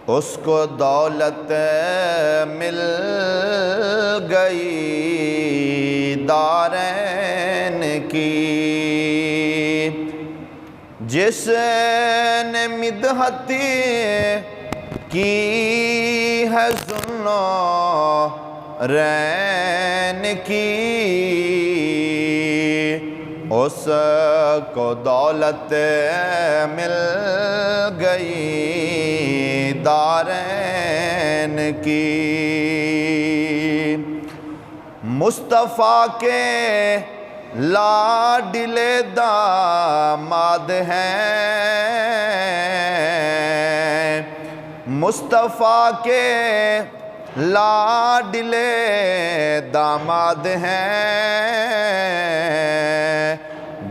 اس کو دولت مل گئی دارین کی، جس نے مدحت کی ہے ذوالنورین کی، اس کو دولت مل گئی دارین کی۔ مصطفیٰ کے لاڈلے داماد ہیں، مصطفیٰ کے لاڈلے داماد ہیں،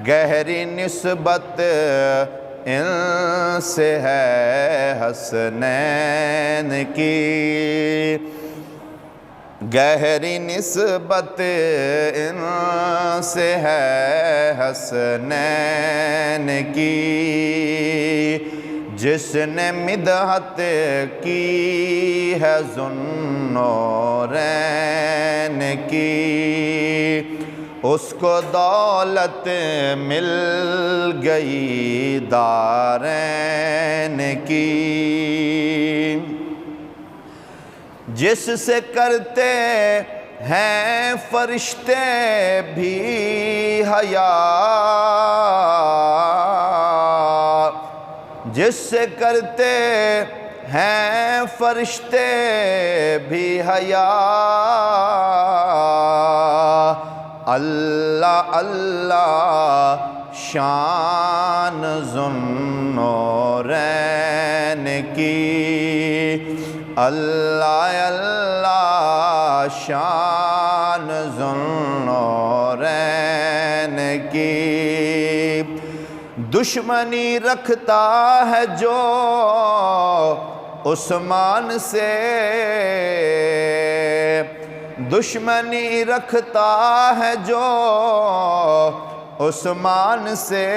گہری نسبت ان سے ہے حسنین کی، گہری نسبت ان سے ہے حسنین کی، جس نے مدحت کی ہے ذوالنورین کی، اس کو دولت مل گئی دارین کی، جس سے کرتے ہیں فرشتے بھی حیا، جس سے کرتے ہیں فرشتے بھی حیا، اللہ اللہ شان ذوالنورین کی، اللہ اللہ شان ذوالنورین کی، دشمنی رکھتا ہے جو عثمان سے، دشمنی رکھتا ہے جو عثمان سے،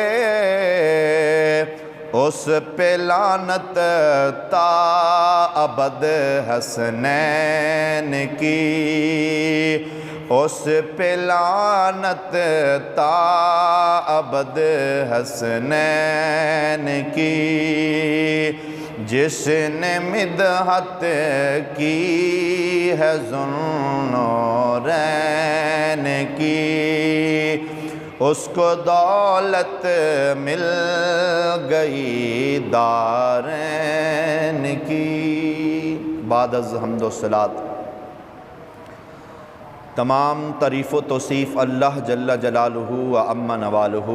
اس پہ لعنت تا ابد حسنین کی، اس پہ لعنت تا ابد حسنین کی، جس نے مدحت کی ہے ذوالنورین کی، اس کو دولت مل گئی دارین کی۔ بعد از حمد و صلات تمام تعریف و توصیف اللہ جل جلالہ و عم نوالہ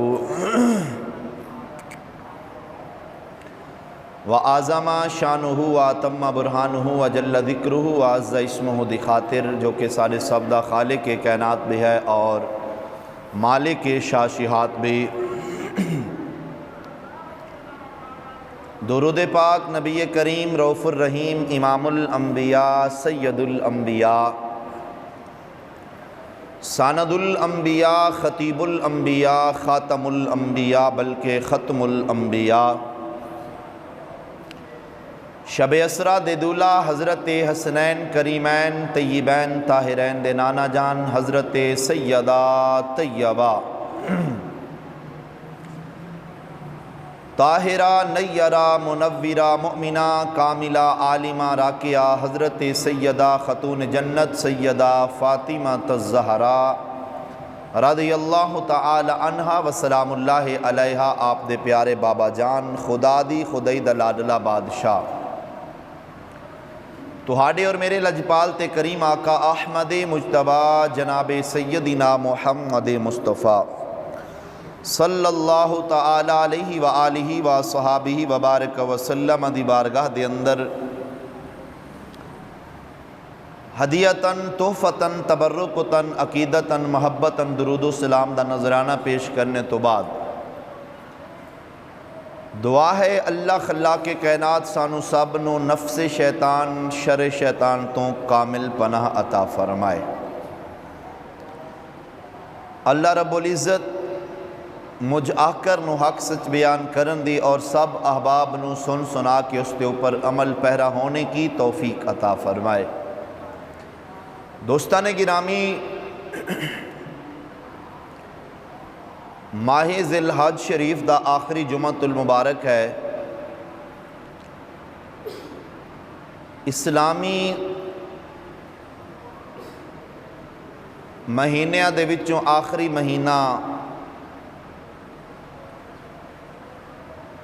وَأَعْظَمَ شَانُهُ وَأَتَمَّ بُرْحَانُهُ وَجَلَّ ذِكْرُهُ وَعَزَّ اسمہ دی خاطر، جو کہ سارے سبدہ خالق کائنات بھی ہے اور مالک شاشیہات بھی۔ درود پاک نبی کریم رؤوف الرحیم امام الانبیاء سید الانبیاء ساند الانبیاء خطیب الانبیاء خاتم الانبیاء بلکہ ختم الانبیاء، شب اسرا دے دولا حضرت حسنین کریمین طیبین طاہرین دے نانا جان حضرت سیدہ طیبہ طاہرہ نیرہ منورہ مؤمنہ کاملہ عالمہ راکعہ حضرت سیدہ خاتون جنت سیدہ فاطمہ الزہراء رضی اللہ تعالی عنہا وسلام اللہ علیہا، آپ دے پیارے بابا جان خدا دی خدائی دا لاڈلا بادشاہ، تہاڈے اور میرے لجپال تے کریم آقا احمد مجتبی جناب سیدنا محمد مصطفیٰ صلی اللہ تعالی علیہ وآلہ وصحابہ وبارک وسلم دی بارگاہ دے اندر ہدیتاً تحفتاً تبرکتاً عقیدتاً محبتاً درود و سلام دا نظرانہ پیش کرنے تو بعد دعا ہے اللہ خلاق کائنات سانو سب نو نفس شیطان شر شیطان تو کامل پناہ عطا فرمائے۔ اللہ رب العزت مجھ آکر نو حق سچ بیان کرن دی اور سب احباب نو سن سنا کے اس کے اوپر عمل پیرا ہونے کی توفیق عطا فرمائے۔ دوستان گرامی، ماہ ذی الحج شریف دا آخری جمعۃ المبارک ہے۔ اسلامی مہینیاں دے وچوں آخری مہینہ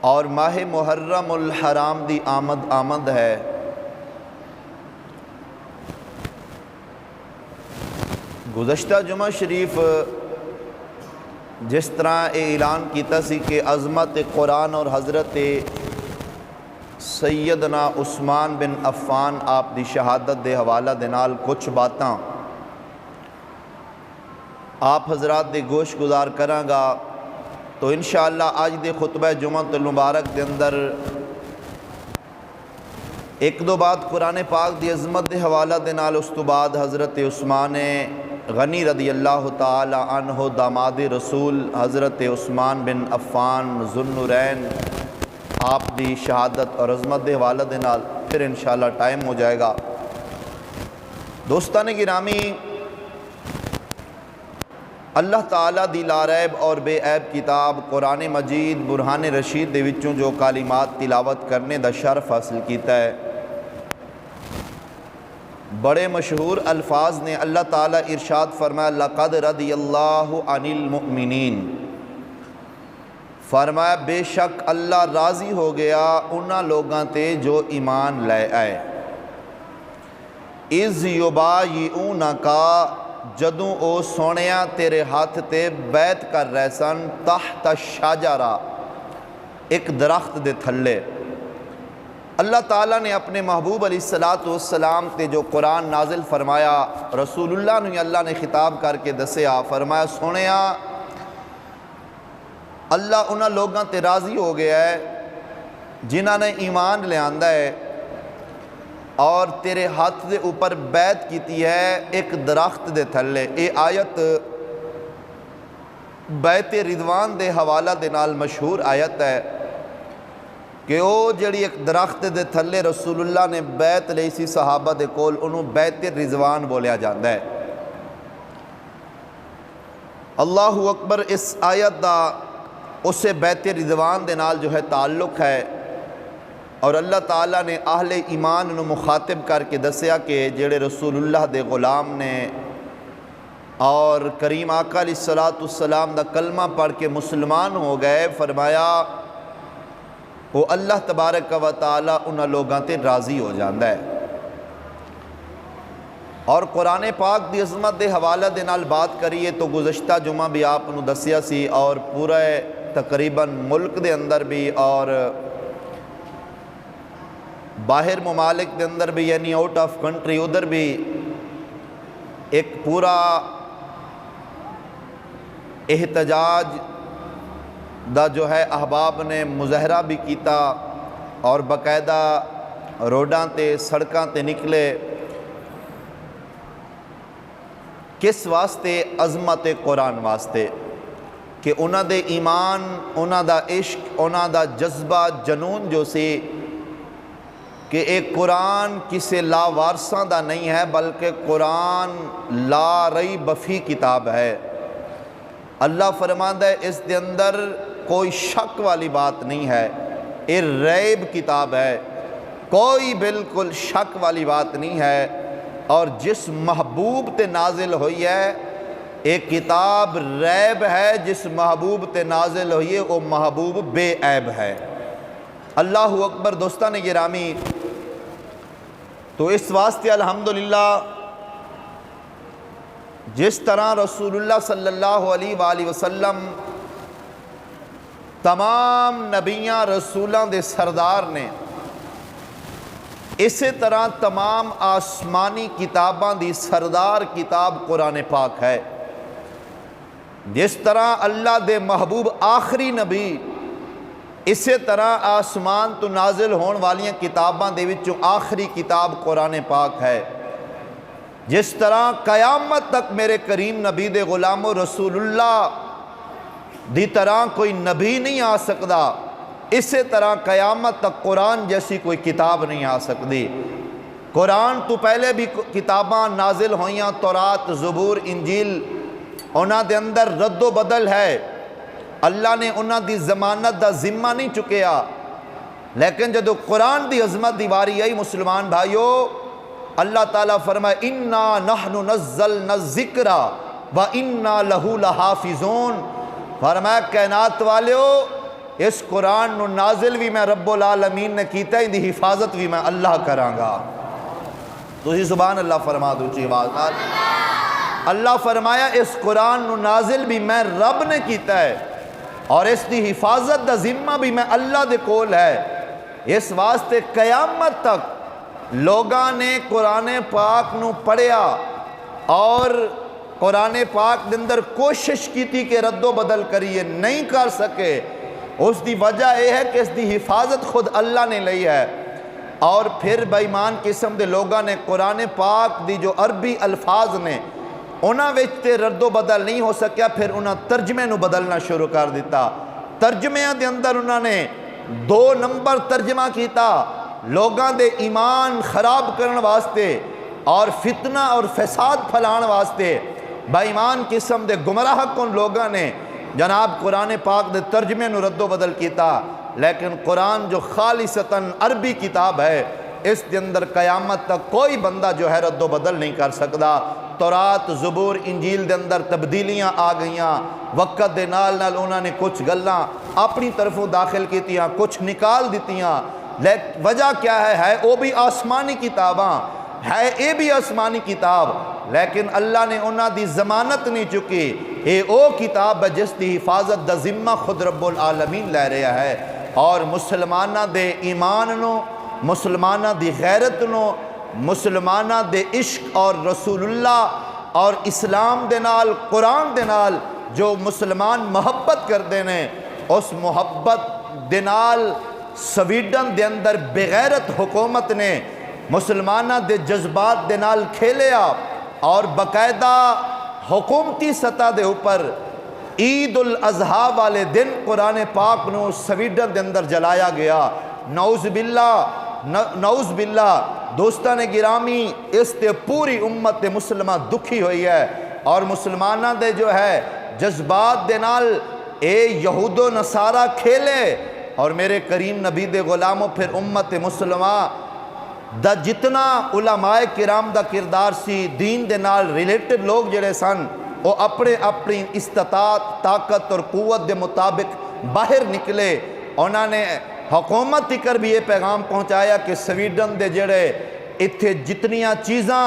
اور ماہ محرم الحرام دی آمد ہے۔ گزشتہ جمعہ شریف جس طرح اعلان کیتا سی کہ عظمت قرآن اور حضرت سیدنا عثمان بن عفان آپ دی شہادت دے حوالہ دے نال کچھ باتاں آپ حضرات دے گوش گزار کراں گا، تو انشاءاللہ آج دے خطبہ جمعۃ المبارک دے اندر ایک دو بات قرآن پاک دی عظمت دے حوالہ دے نال، اس تو بعد حضرت عثمان غنی رضی اللہ تعالی عنہ داماد رسول حضرت عثمان بن عفان ذو النورین آپ دی شہادت اور عظمت دے حوالہ دے نال پھر انشاءاللہ ٹائم ہو جائے گا۔ دوستان گرامی، اللہ تعالیٰ دی لاریب اور بے عیب کتاب قرآن مجید برہان رشید دے وچوں جو کلمات تلاوت کرنے دا شرف حاصل کیتا ہے، بڑے مشہور الفاظ نے۔ اللہ تعالیٰ ارشاد فرمایا لَقَدْ رَضِيَ اللَّهُ عَنِ الْمُؤْمِنِينَ، فرمایا بے شک اللہ راضی ہو گیا انہاں لوگاں تے جو ایمان لے آئے۔ اِذْ يُبَايِعُونَكَ، جدوں او سونیا تیرے ہاتھ تے بیعت کر رہے سن، تحت الشجرہ، ایک درخت دے تھلے۔ اللہ تعالیٰ نے اپنے محبوب علیہ السلام تے جو قرآن نازل فرمایا، رسول اللہ نے اللہ نے خطاب کر کے دسیا، فرمایا سونیا اللہ انہاں لوگاں تے راضی ہو گیا ہے جنہاں نے ایمان لے آندا ہے اور تیرے ہاتھ دے اوپر بیعت کیتی ہے ایک درخت دے تھلے۔ اے آیت بیعت رضوان دے حوالہ دے نال مشہور آیت ہے کہ او جڑی ایک درخت دے تھلے رسول اللہ نے بیعت لئی سی صحابہ دے کول، انہوں بیعت رضوان بولیا جاندہ ہے۔ اللہ اکبر، اس آیت دا اسے بیعت رضوان دے نال جو ہے تعلق ہے، اور اللہ تعالیٰ نے اہل ایمان نو مخاطب کر کے دسیا کہ جڑے رسول اللہ دے غلام نے اور کریم آقا علیہ السلام دا کلمہ پڑھ کے مسلمان ہو گئے، فرمایا وہ اللہ تبارک و تعالیٰ انہاں لوگاں تے راضی ہو جاندہ ہے۔ اور قرآن پاک دی عظمت دے حوالہ دے نال بات کریے تو گزشتہ جمعہ بھی آپ نو دسیا سی، اور پورے تقریباً ملک دے اندر بھی اور باہر ممالک دے اندر بھی، یعنی آؤٹ آف کنٹری، ادھر بھی ایک پورا احتجاج دا جو ہے احباب نے مظاہرہ بھی کیتا، اور باقاعدہ روڈاں تے سڑکاں تے نکلے۔ کس واسطے؟ عظمت قرآن واسطے، کہ انہاں دے ایمان، انہاں دا عشق، انہاں دا جذبہ جنون جو سی کہ ایک قرآن کسے لا وارثاں دا نہیں ہے، بلکہ قرآن لا ریب فی کتاب ہے۔ اللہ فرماتا ہے اس دے اندر کوئی شک والی بات نہیں ہے، یہ ریب کتاب ہے، کوئی بالکل شک والی بات نہیں ہے۔ اور جس محبوب تے نازل ہوئی ہے ایک کتاب ریب ہے، جس محبوب تے نازل ہوئی ہے وہ محبوب بے عیب ہے۔ اللہ اکبر۔ دوستان گرامی، تو اس واسطے الحمدللہ جس طرح رسول اللہ صلی اللہ علیہ وآلہ وسلم تمام نبیاں رسولاں دے سردار نے، اسی طرح تمام آسمانی کتاباں دی سردار کتاب قرآن پاک ہے۔ جس طرح اللہ دے محبوب آخری نبی، اسی طرح آسمان تو نازل ہون والیاں کتاباں دے وچوں آخری کتاب قرآن پاک ہے۔ جس طرح قیامت تک میرے کریم نبی دے غلام و رسول اللہ دی طرح کوئی نبی نہیں آ سکتا، اسی طرح قیامت تک قرآن جیسی کوئی کتاب نہیں آ سکتی۔ قرآن تو پہلے بھی کتاباں نازل ہوئیاں، تورات، زبور، انجیل، انہاں دے اندر رد و بدل ہے، اللہ نے انہاں دی ضمانت دا ذمہ نہیں چکیا، لیکن جدو قرآن دی عظمت دی واری آئی مسلمان بھائیو، اللہ تعالیٰ فرمائے اِنَّا نَحْنُ نَزَّلْنَا الذِّكْرَ وَإِنَّا لَهُ لَحَافِظُونَ۔ فرمایا کائنات والیو، اس قرآن نو نازل بھی میں رب العالمین نے کیتا ہے، دی حفاظت بھی میں اللہ کراں گا۔ تو ہی سبحان اللہ فرما دو چی آواز نال۔ اللہ فرمایا اس قرآن نو نازل بھی میں رب نے کیتا ہے، اور اس دی حفاظت دا ذمہ بھی میں اللہ دے کول ہے۔ اس واسطے قیامت تک لوگاں نے قرآن پاک نو پڑھیا اور قرآن پاک دے اندر کوشش کی تھی کہ رد و بدل کریے، نہیں کر سکے۔ اس دی وجہ یہ ہے کہ اس دی حفاظت خود اللہ نے لئی ہے، اور پھر بے ایمان قسم دے لوگاں نے قرآن پاک دی جو عربی الفاظ نے انہاں وچ تے رد و بدل نہیں ہو سکیا، پھر انہاں ترجمے نو بدلنا شروع کر دیتا۔ ترجمے دے اندر انہاں نے 2 نمبر ترجمہ کیتا، لوگاں دے ایمان خراب کرن واسطے اور فتنہ اور فساد پھلان واسطے بے ایمان قسم دے گمراہ کن لوگاں نے جناب قرآن پاک دے ترجمے نو رد و بدل کیتا۔ لیکن قرآن جو خالصتاً عربی کتاب ہے، اس دے اندر قیامت تک کوئی بندہ جو ہے رد و بدل نہیں کر سکتا۔ تورات، زبور، انجیل دے اندر تبدیلیاں آ گئیاں، وقت دے نال نال انہوں نے کچھ گلاں اپنی طرفوں داخل کیتیاں، کچھ نکال دیتیاں۔ وجہ کیا ہے وہ بھی آسمانی کتاباں ہے، اے بھی آسمانی کتاب، لیکن اللہ نے انہاں دی ضمانت نہیں چکی۔ اے او کتاب ہے جس دی حفاظت دا ذمہ خود رب العالمین لے رہا ہے، اور مسلمانہ دے ایمان نو، مسلمانہ دی غیرت نو، مسلمانہ دے عشق اور رسول اللہ اور اسلام دے نال، قرآن دے نال جو مسلمان محبت کر دینے، اس محبت دے نال سویڈن دے اندر بغیرت حکومت نے مسلمانہ دے جذبات دے نال کھیلیا، اور باقاعدہ حکومتی سطح دے اوپر عید الاضحیٰ والے دن قرآن پاک نو سویڈن دے اندر جلایا گیا۔ نعوذ باللہ دوستان گرامی، اس تے پوری امت مسلمہ دکھی ہوئی ہے، اور مسلمانہ دے جو ہے جذبات دے نال اے یہود و نصارہ کھیلے، اور میرے کریم نبی دے غلاموں پھر امت مسلمہ دا جتنا علماء کرام دا کردار سی، دین دے نال ریلیٹڈ لوگ جڑے سن، وہ اپنی استطاعت، طاقت اور قوت دے مطابق باہر نکلے۔ انہوں نے حکومت تکر بھی یہ پیغام پہنچایا کہ سویڈن دے جڑے اتھے جتنیاں چیزاں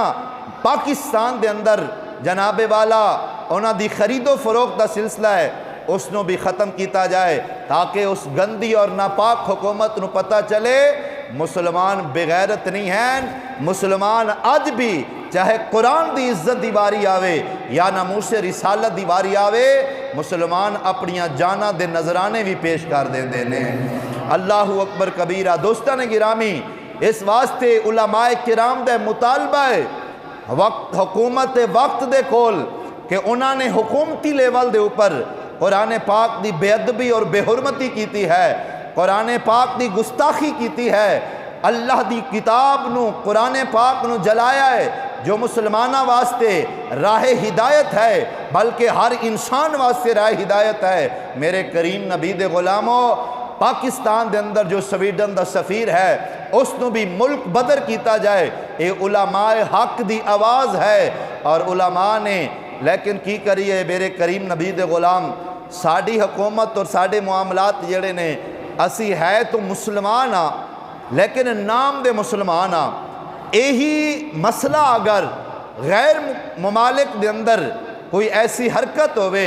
پاکستان دے اندر جناب والا انہاں دی خرید و فروخت دا سلسلہ ہے، اس نو بھی ختم کیتا جائے، تاکہ اس گندی اور ناپاک حکومت نو پتہ چلے مسلمان بغیرت نہیں ہیں۔ مسلمان آج بھی چاہے قرآن دی عزت دی واری آوے یا ناموس رسالت دی واری آوے، مسلمان اپنیاں جانہ دے نظرانے بھی پیش کر دینے۔ اللہ اکبر کبیرہ۔ دوستان گرامی، اس واسطے علماء کرام دے مطالبہ ہے حکومت وقت دے کول کہ انہوں نے حکومتی لیول دے اوپر قرآن پاک دی بے ادبی اور بے حرمتی کیتی ہے، قرآن پاک دی گستاخی کیتی ہے، اللہ دی کتاب نو، قرآن پاک نو جلایا ہے، جو مسلمانہ واسطے راہ ہدایت ہے، بلکہ ہر انسان واسطے راہ ہدایت ہے۔ میرے کریم نبی دے غلاموں، پاکستان دے اندر جو سویڈن دا سفیر ہے، اس نو بھی ملک بدر کیتا جائے، اے علماء حق دی آواز ہے، اور علماء نے لیکن کی کریے میرے کریم نبی دے غلام، ساڑی حکومت اور ساڑے معاملات جڑے نے، اسی ہے تو مسلمان ہاں لیکن نام دے مسلمان ہاں۔ یہی مسئلہ اگر غیر ممالک دے اندر کوئی ایسی حرکت ہوئے،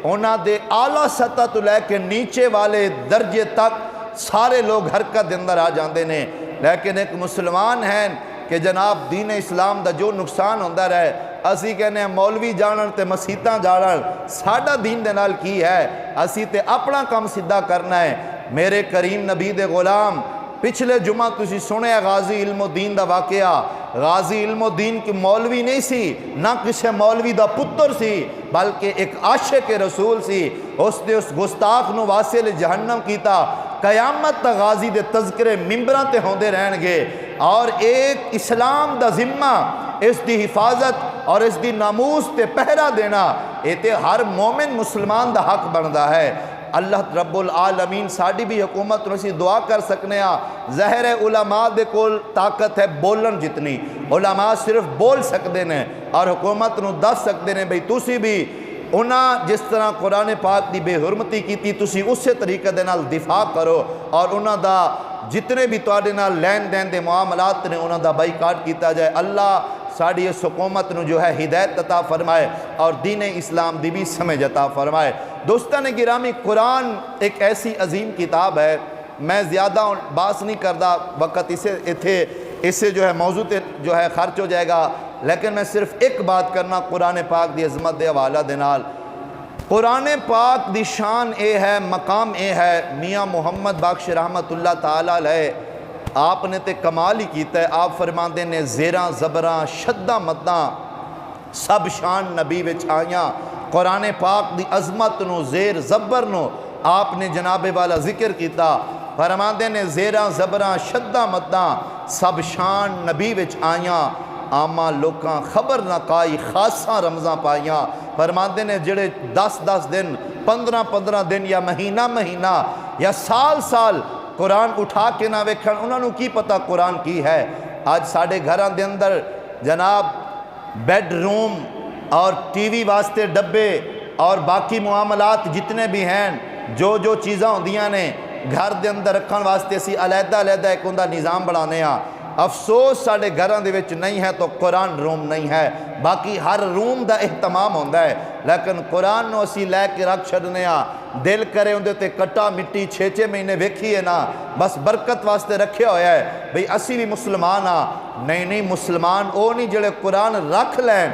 انہاں دے اعلیٰ سطح تو لے کے نیچے والے درجے تک سارے لوگ حرکت دے اندر آ جاندے نے، لیکن ایک مسلمان ہیں کہ جناب دین اسلام دا جو نقصان ہوندہ رہے، اسی کہنے ہیں مولوی جانن تے مسیتاں جانن، ساڑا دین دے نال کی ہے، اسی تے اپنا کام سدھا کرنا ہے۔ میرے کریم نبی دے غلام، پچھلے جمعہ تسی سنے غازی علم و دین دا واقعہ، غازی علم و دین کی مولوی نہیں سی، نہ کسی مولوی دا پتر سی، بلکہ ایک عاشق رسول سی۔ اس نے اس گستاخ نو واصل جہنم کیتا۔ قیامت تا غازی دے تذکرے ممبران تے ہوندے رہن گے، اور ایک اسلام دا ذمہ اس دی حفاظت اور اس دی ناموس تے پہرا دینا اے تے ہر مومن مسلمان دا حق بندا ہے۔ اللہ رب العالمین ساڑی بھی حکومت نو سی دعا کر سکنے ہاں۔ ظاہر ہے علماء دے کول طاقت ہے بولن جتنی، علماء صرف بول سکتے ہیں اور حکومت نو دس سکتے ہیں بھئی تسی بھی انہاں جس طرح قرآن پاک دی بے حرمتی کی تسی اسی طریقے دے نال دفاع کرو، اور انہاں دا جتنے بھی تواڈے نال لین دین دے معاملات نے انہاں دا بائیکاٹ کیتا جائے۔ اللہ ساڑی اس حکومت نو جو ہے ہدایت عطا فرمائے اور دین اسلام دی بھی سمجھ عطا فرمائے۔ دوستان گرامی، قرآن ایک ایسی عظیم کتاب ہے، میں زیادہ باس نہیں کردہ، وقت اسے جو ہے موضوع جو ہے خرچ ہو جائے گا، لیکن میں صرف ایک بات کرنا قرآن پاک دی عظمت دے حوالہ دے نال۔ قرآن پاک دی شان اے ہے، مقام اے ہے، میاں محمد بخش رحمت اللہ تعالیٰ علیہ آپ نے تے کمال ہی کیتا ہے۔ آپ فرماندے نے زیراں زبراں شدہ مداں سب شان نبی وچ آیاں۔ قرآن پاک دی عظمت نو زیر زبر نو آپ نے جناب والا ذکر کیتا۔ فرماندے نے زیراں زبراں شدہ مداں سب شان نبی وچ آیاں، آما لوکاں خبر نہ کائی خاصاں رمضاں پائیاں۔ فرماندے نے جڑے 10 دن 15 دن یا مہینہ یا سال قرآن اٹھا کے نہ ویکھن، انہوں نے کی پتہ قرآن کی ہے۔ آج ساڑھے گھران دے اندر جناب بیڈ روم اور ٹی وی واسطے ڈبے اور باقی معاملات جتنے بھی ہیں، جو چیزاں ہوندیاں نے گھر دے اندر رکھن واسطے سی علیحدہ ایک اندہ نظام بڑھانے ہاں۔ افسوس ساڑھے گھران دے وچ نہیں ہے تو قرآن روم نہیں ہے، باقی ہر روم دا اہتمام ہوندہ ہے، لیکن قرآن نو اسی لے کے رکھ چھڑنے ہاں۔ دل کرے اندے تے کٹا مٹی 6 مہینے ویکھی ہے نا، بس برکت واسطے رکھے ہویا ہے بھئی اسی بھی مسلمان ہاں۔ نہیں مسلمان او نہیں جڑے قرآن رکھ لین،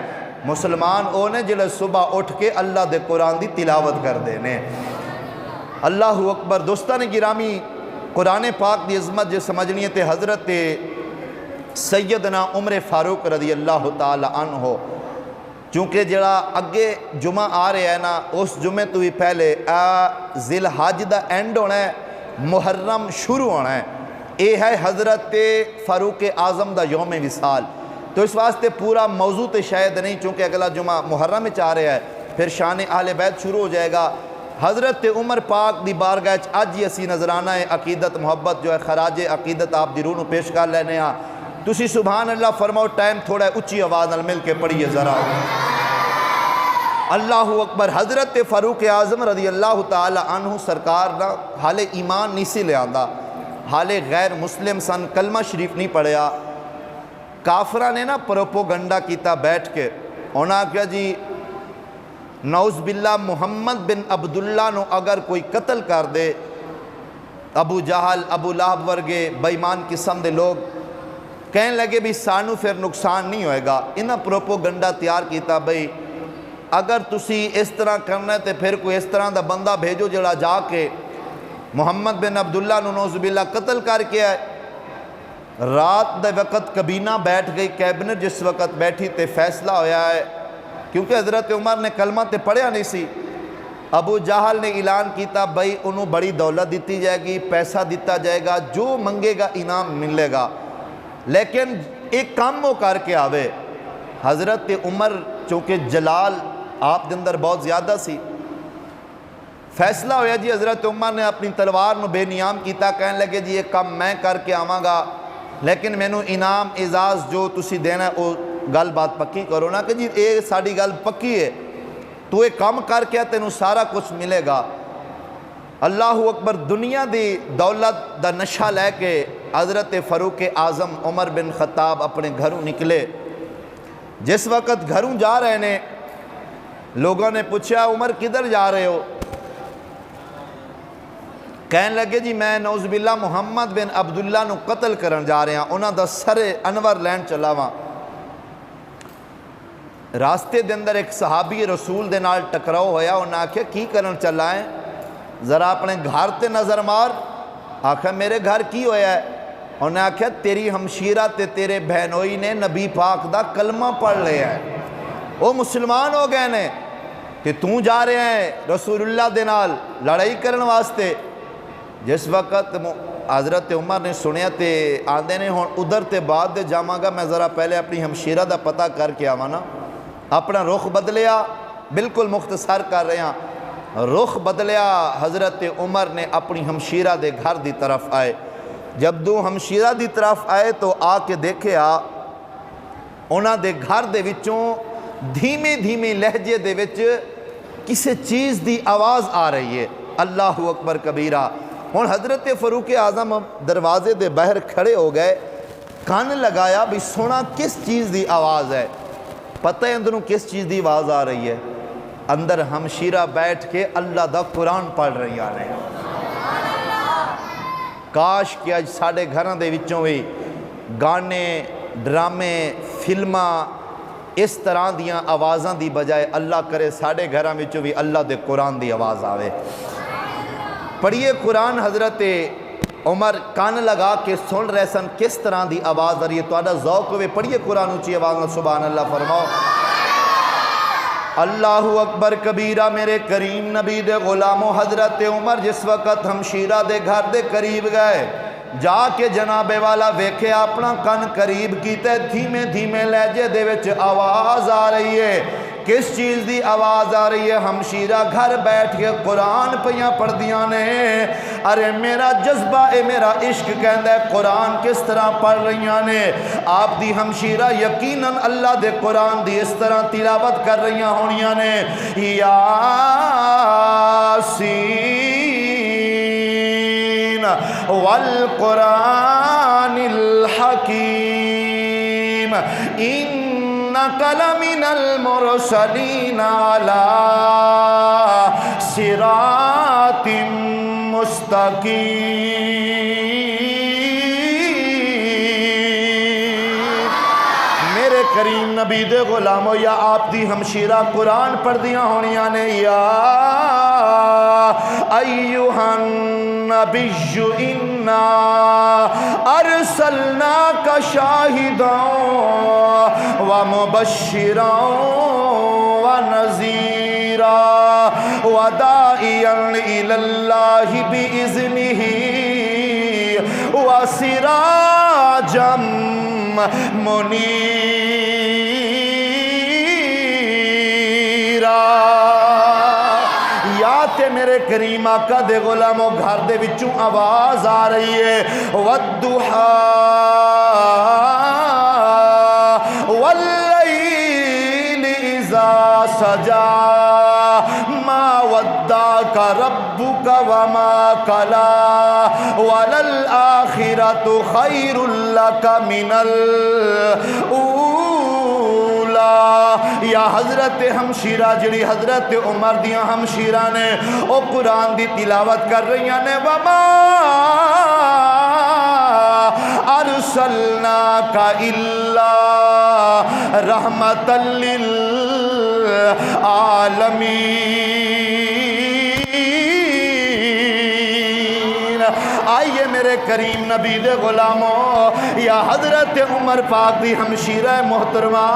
مسلمان او نے جڑے صبح اٹھ کے اللہ دے قرآن دی تلاوت کر دینے۔ اللہ اکبر۔ دوستان گرامی، قرآن پاک دی عظمت جو سمجھنی ہے حضرت سیدنا عمر فاروق رضی اللہ تعالی عنہ، چونکہ جڑا اگے جمعہ آ رہے ہیں نا، اس جمعے تو بھی پہلے ذی الحج دا اینڈ ہونا ہے، محرم شروع ہونا ہے۔ اے ہے حضرت فاروق اعظم دا یوم وصال، تو اس واسطے پورا موضوع تے شاید نہیں، چونکہ اگلا جمعہ محرم میں چاہ رہے ہیں، پھر شان اہل بیت شروع ہو جائے گا۔ حضرت عمر پاک دی بارگاہ اج ہی اسی نظرانہ عقیدت محبت جو ہے خراج عقیدت آپ دی روح نو پیش کر لینے ہاں۔ تسی سبحان اللہ فرماؤ، ٹائم تھوڑا ہے اچھی آواز نال مل کے پڑھیے ذرا۔ اللہ اکبر۔ حضرت فاروق اعظم رضی اللہ تعالی عنہ سرکار نہ حالے ایمان نہیں سی لے آندا، حالے غیر مسلم سن، کلمہ شریف نہیں پڑھیا۔ کافرہ نے نا پروپوگنڈا کیتا بیٹھ کے، انہاں کیا جی نعوذ باللہ محمد بن عبداللہ نو اگر کوئی قتل کر دے، ابو جہل ابو لہب ورگے بےمان قسم دے لوگ کہنے لگے بھی سانو پھر نقصان نہیں ہوئے گا۔ انہاں پروپوگنڈا تیار کیتا بھئی اگر تسی اس طرح کرنا ہے تو پھر کوئی اس طرح دا بندہ بھیجو جڑا جا کے محمد بن عبداللہ نو نعوذ باللہ قتل کر کے آئے۔ رات دے وقت کابینہ بیٹھ گئی، کیبنٹ جس وقت بیٹھی تے فیصلہ ہویا ہے، کیونکہ حضرت عمر نے کلمہ تے پڑھیا نہیں سی۔ ابو جہل نے اعلان کیتا بھئی انہوں بڑی دولت دیتی جائے گی، پیسہ دیتا جائے گا، جو منگے گا انعام ملے گا، لیکن ایک کام وہ کر کے آوے۔ حضرت عمر چونکہ جلال آپ دے اندر بہت زیادہ سی، فیصلہ ہویا جی حضرت عمر نے اپنی تلوار نو بے نیام کیتا، کہنے لگے جی یہ کام میں کر کے آواں گا، لیکن میں نو انعام اعزاز جو تسی دینا ہے وہ گل بات پکی کرو نا کہ جی اے ساڑی گل پکی ہے، تو ایک کام کر کے تینوں سارا کچھ ملے گا۔ اللہ اکبر۔ دنیا دی دولت دا نشہ لے کے حضرت فاروق اعظم عمر بن خطاب اپنے گھروں نکلے۔ جس وقت گھروں جا رہے نے، لوگوں نے پوچھا عمر کدھر جا رہے ہو؟ کہنے لگے جی میں نعوذ باللہ محمد بن عبداللہ نو قتل کرن جا رہے ہیں، انہاں دا سر انور لین چلا وہاں۔ راستے دے اندر ایک صحابی رسول دے نال ٹکراؤ ہویا، انہاں آکھیا کی کرن چلا ہے؟ ذرا اپنے گھر تے نظر مار۔ آکھا میرے گھر کی ہویا ہے؟ انہیں آکھیا تیری ہمشیرہ تے تیرے بہنوئی نے نبی پاک دا کلمہ پڑھ لیا ہے، وہ مسلمان ہو گئے نے، کہ توں جا رہے ہیں رسول اللہ دے نال لڑائی کرن واسطے۔ جس وقت حضرت عمر نے سنیا تے آندے نے ہون ادھر تے بعد دے جاماں گا، میں ذرا پہلے اپنی ہمشیرہ دا پتہ کر کے آوانا۔ اپنا رخ بدلیا، بالکل مختصر کر رہے ہیں، رخ بدلیا، حضرت عمر نے اپنی ہمشیرہ دے گھر دی طرف آئے۔ جب دو ہمشیرہ دی طرف آئے تو آ کے دیکھے انہاں دے گھر دے وچوں دھیمے دھیمے لہجے دے وچ کسی چیز دی آواز آ رہی ہے، اللہ اکبر کبیرہ۔ ہن حضرت فاروق اعظم دروازے دے باہر کھڑے ہو گئے، کان لگایا بھی سونا کس چیز دی آواز ہے، پتہ ہے اندروں کس چیز دی آواز آ رہی ہے؟ اندر ہمشیرہ بیٹھ کے اللہ دا قرآن پڑھ رہی آ رہے ہیں۔ کاش کہ اج ساڑھے گھراں دے وچوں بھی گانے، ڈرامے، فلماں اس طرح دیاں آوازاں دی بجائے اللہ کرے ساڑھے گھراں وچوں بھی اللہ دے قرآن دی آواز آوے۔ پڑھیے قرآن، حضرت عمر کان لگا کے سن رہے سن کس طرح دی آواز آ رہی ہے، تو آدھا ذوق ہوئے پڑھیے قرآن اونچی آواز میں سبحان اللہ فرماؤ۔ اللہ اکبر کبیرہ۔ میرے کریم نبی دے غلاموں، حضرت عمر جس وقت ہمشیرہ دے گھر دے قریب گئے، جا کے جناب والا ویکھے اپنا کن قریب کیتے، دھیمے دھیمے لہجے دے وچ آواز آ رہی ہے۔ کس چیز دی آواز آ رہی ہے؟ ہمشیرہ گھر بیٹھ کے قرآن پیاں پڑھ دیاں نے۔ ارے میرا جذبہ اے میرا عشق کہندا ہے قرآن کس طرح پڑھ رہیاں نے۔ آپ دی ہمشیرہ یقیناً اللہ دے قرآن دی اس طرح تلاوت کر رہیاں ہونیاں نے، یاسین والقرآن الحکیم إنك لمن المرسلين على صراط مستقیم۔ میرے کریم نبی دے غلاموں، یا آپ دی ہمشیرہ قرآن پڑھ دیاں ہونیاں نے، یا ایہا النبی انا ارسلناک شاہدا ومبشرا ونذیرا وداعیا الی اللہ بإذنہ وسراجا منیرا۔ تے میرے کریم آقا دے غلاموں گھر دے وچوں آواز آ رہی ہے، وَالضُّحَىٰ وَاللَّيْلِ إِذَا سَجَىٰ مَا وَدَّعَكَ رَبُّكَ وَمَا قَلَىٰ وَلَلْآخِرَةُ خَيْرٌ لَكَ مِنَ الْأُولَىٰ۔ یا حضرت ہمشیرہ جڑی حضرت عمر دیاں ہمشیرہ نے او قرآن دی تلاوت کر رہی نے، وَمَا أَرْسَلْنَاكَ إِلَّا رَحْمَةً لِّلْعَالَمِينَ۔ آئیے میرے کریم نبی دے غلاموں، یا حضرت عمر پاک دی ہمشیرہ محترمہ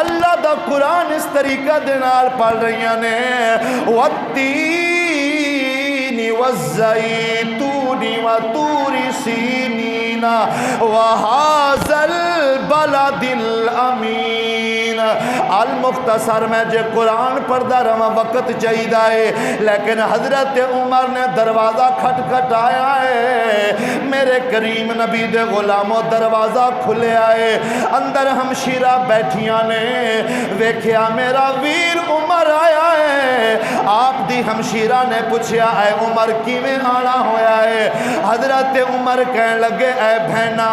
اللہ دا قرآن اس طریقہ دے نال پڑھ رہیاں نے، وَالتِّینِ وَالزَّیْتُونِ وَطُورِ سِینِینَ وَهَٰذَا الْبَلَدِ الْأَمِینَ۔ المختصر میں جے قرآن پڑھدا رہا وقت چاہیدا ہے، لیکن حضرت عمر نے دروازہ کھٹکھٹایا ہے۔ میرے کریم نبی دے غلاموں دروازہ کھلے آئے، اندر ہمشیرہ بیٹھیاں نے، ویکھیا میرا ویر عمر آیا ہے۔ آپ دی ہمشیرہ نے پوچھیا اے عمر کیویں آنا ہویا ہے؟ حضرت عمر کہنے لگے اے بہنا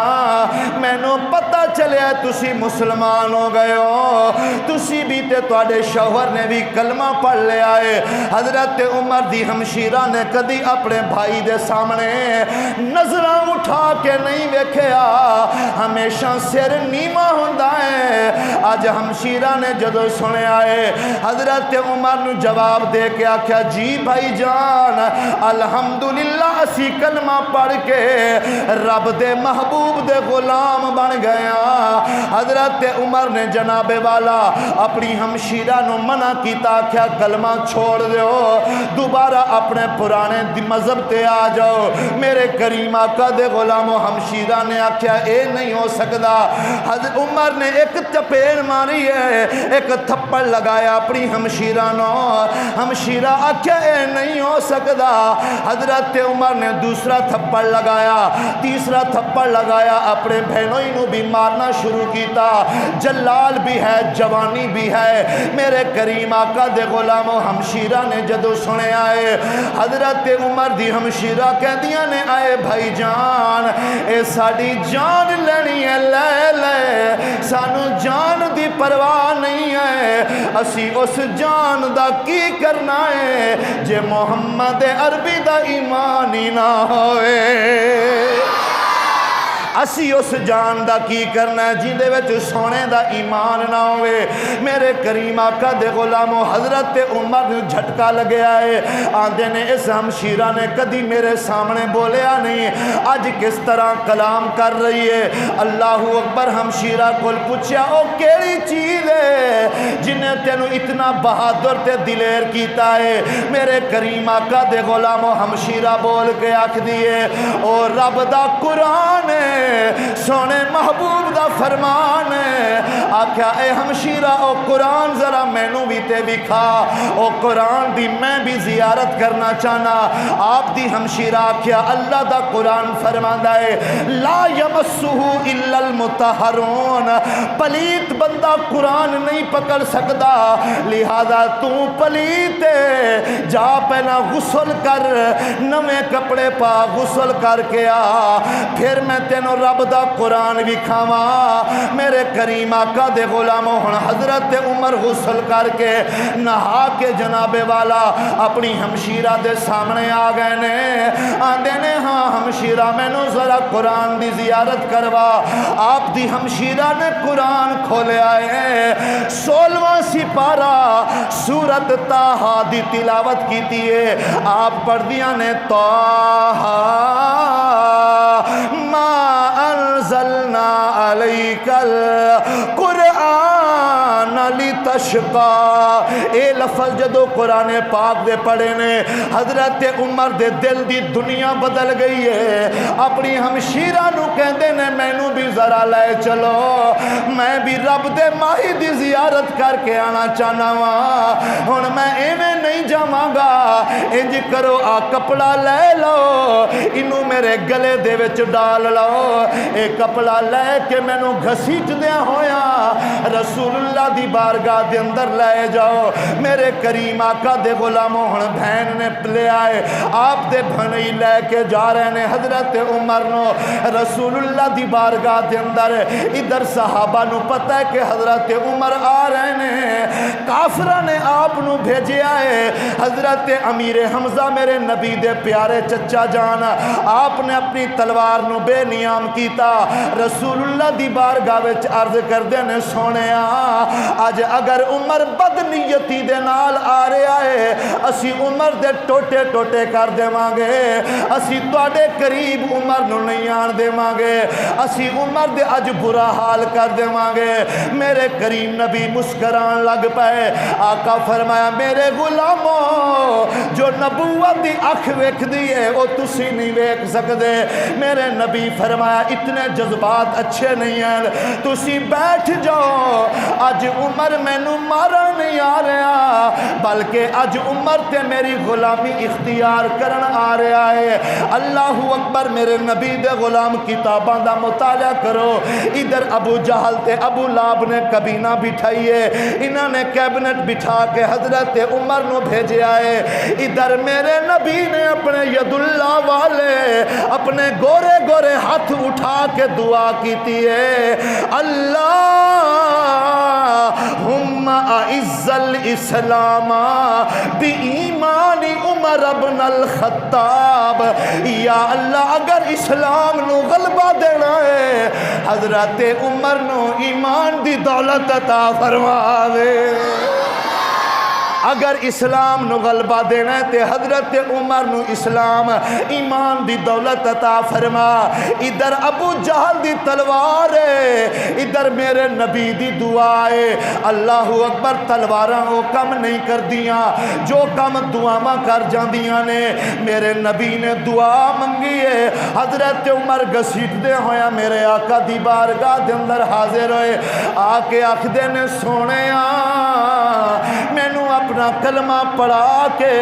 مینوں پتہ چلیا تسی مسلمان ہو گئے ہو، تسی بھی تے تواڈے شوہر نے بھی کلمہ پڑھ لیا ہے۔ حضرت عمر دی ہمشیرہ نے کدی اپنے بھائی دے سامنے نظراں اٹھا کے نہیں ویکھیا، ہمیشہ سر نیواں ہوندا ہے۔ اج ہمشیرہ نے جدو سنیا ہے حضرت عمر نو جواب دے کے آکھیا جی بھائی جان الحمدللہ اسی کلمہ پڑھ کے رب دے محبوب دے غلام بن گیا۔ حضرت عمر نے جناب والا اپنی ہمشیرہ نو منع کیتا کیا کلمہ چھوڑ دیو دوبارہ اپنے پرانے مذہب تے آ جاؤ۔ میرے کریم آقا دے غلامو ہمشیرہ نے آکھیا اے نہیں ہو سکدا۔ حضرت عمر نے ایک چپیڑ ماری ہے ایک تھپڑ لگایا اپنی ہمشیرہ نو۔ ہمشیرہ آکھیا اے نہیں ہو سکدا۔ حضرت عمر نے دوسرا تھپڑ لگایا تیسرا تھپڑ لگایا اپنے بہنوں نو بھی مارنا شروع کیتا۔ جلال بھی ہے جوانی بھی ہے۔ میرے کریم آقا دے غلامو ہمشیرہ نے جدو سنے آئے حضرت عمر دی ہمشیرہ کہہ دیا نے آئے بھائی جان اے ساڑی جان لینی ہے لے لے سانو جان دی پرواہ نہیں ہے اسی اس جان دا کی کرنا ہے جے محمد عربی دا ایمان ہی نہ ہوئے۔ اسی اس جان دا کی کرنا ہے جن دے وچ سونے دا ایمان نہ ہوئے۔ میرے کریم آقا دے غلامو حضرت عمر جھٹکا لگیا ہے آندے نے اس ہمشیرہ نے کدی میرے سامنے بولیا نہیں آج کس طرح کلام کر رہی ہے۔ اللہ اکبر ہمشیرہ کل پوچھیا او کیڑی چیز ہے جنہیں تینو اتنا بہادر تے دلیر کیتا ہے۔ میرے کریم آقا دے غلامو ہمشیرہ بول کے آکھ دیئے او رب دا قرآن ہے سونے محبوب دا فرمان ہے۔ آکھیا اے ہمشیرہ او قرآن ذرا مینو بھی تے بکھا او قرآن دی میں بھی زیارت کرنا چاہنا۔ آپ دی ہمشیرہ آکھیا اللہ دا قرآن فرماندہ ہے لا یمسہو الا المطہرون پلیت بندہ قرآن نہیں پکڑ سکتا لہذا تو پلیت جا پہنا غسل کر نویں کپڑے پا غسل کر کے آ پھر میں تینو رب دا قرآن بھی کھاواں۔ میرے کریم آقا دے غلاموں ہن حضرت عمر غسل کر کے نہا کے جناب والا اپنی ہمشیرہ دے سامنے آ گئے نے آندے نے ہاں ہمشیرہ میں نو ذرا قرآن دی زیارت کروا۔ آپ دی ہمشیرہ نے قرآن کھولے آئے 16واں سپارہ سورت طٰہٰ دی تلاوت کی تیئے آپ پڑھ دیا نے طٰہٰ ما انزلنا علیک القرآن لتشقى اے لفظ جدو قرآن پاک دے پڑھے نے حضرت عمر دے دل دی دنیا بدل گئی ہے۔ اپنی ہمشیرہ نو کہندے نے میں نو بھی ذرا لے چلو میں بھی رب دے ماہی دی زیارت کر کے آنا چاہنا وا ہن میں ایویں نہیں جاواں گا انج کرو آ کپڑا لے لو انو میرے گلے دے وچ ڈال لو اے کپڑا لے کے میں نو گھسیٹ دیا ہویا رسول اللہ دی بارگاہ دے اندر لے جاؤ۔ میرے کریم آقا دے غلاموں ہن بہن نے لے آئے آپ دے بھنئی لے کے جا رہے نے حضرت عمر نو رسول اللہ دی بارگاہ دے اندر ادھر صحابہ نو پتہ ہے کہ حضرت عمر آ رہے نے کافرہ نے آپ نو بھیجے آئے حضرت امیر حمزہ میرے نبی دے پیارے چچا جان آپ نے اپنی تلوار نو بے نیام کیتا رسول اللہ دی بارگاہ وچ عرض کر دے نے سونے آج اگر عمر بدنیتی دے نال آ رہے آئے اسی عمر دے ٹوٹے ٹوٹے کر دے مانگے اسی توڑے قریب عمر نو نہیں آن دے مانگے اسی عمر دے اج برا حال کر دے مانگے۔ میرے کریم نبی مسکران لگ پائے آقا فرمایا میرے غلاموں جو نبوت دی اکھ ویکھ دیئے وہ تسی نہیں ویکھ سکدے۔ میرے نبی فرمایا اتنے جذبات اچھے نہیں ہیں تسی بیٹھ جاؤ اج عمر میں نو مارا نہیں آ رہا بلکہ اج عمر تے میری غلامی اختیار کرن آ رہا ہے۔ اللہ اکبر میرے نبی دے غلام کتاباں دا مطالعہ کرو ادھر ابو جہل تے ابو لاب نے کبینہ بٹھائیے انہوں نے کیبنٹ بٹھا کے حضرت عمر نو بھیجے آئے ادھر میرے نبی نے اپنے ید اللہ والے اپنے گورے گورے ہاتھ اٹھا کے دعا کیتی ہے اللہم اعز الاسلام بی ایمان عمر ابن الخطاب یا اللہ اگر اسلام نو غلبہ دینا ہے حضرت عمر نو ایمان دی دولت عطا فرماوے اگر اسلام نو غلبہ دینا ہے تے حضرت عمر نو اسلام ایمان دی دولت عطا فرما ادھر ابو جہل دی تلوار ہے ادھر میرے نبی دی دعا ہے اللہ اکبر تلواراں وہ کم نہیں کر دیاں جو کم دعاواں کر جاندیاں نے میرے نبی نے دعا منگی ہے حضرت عمر گسیٹ دے ہویا میرے آقا دی بارگاہ دے اندر حاضر ہوئے آ کے آخدے نے سونے مینوں اپنا کلمہ پڑھا کے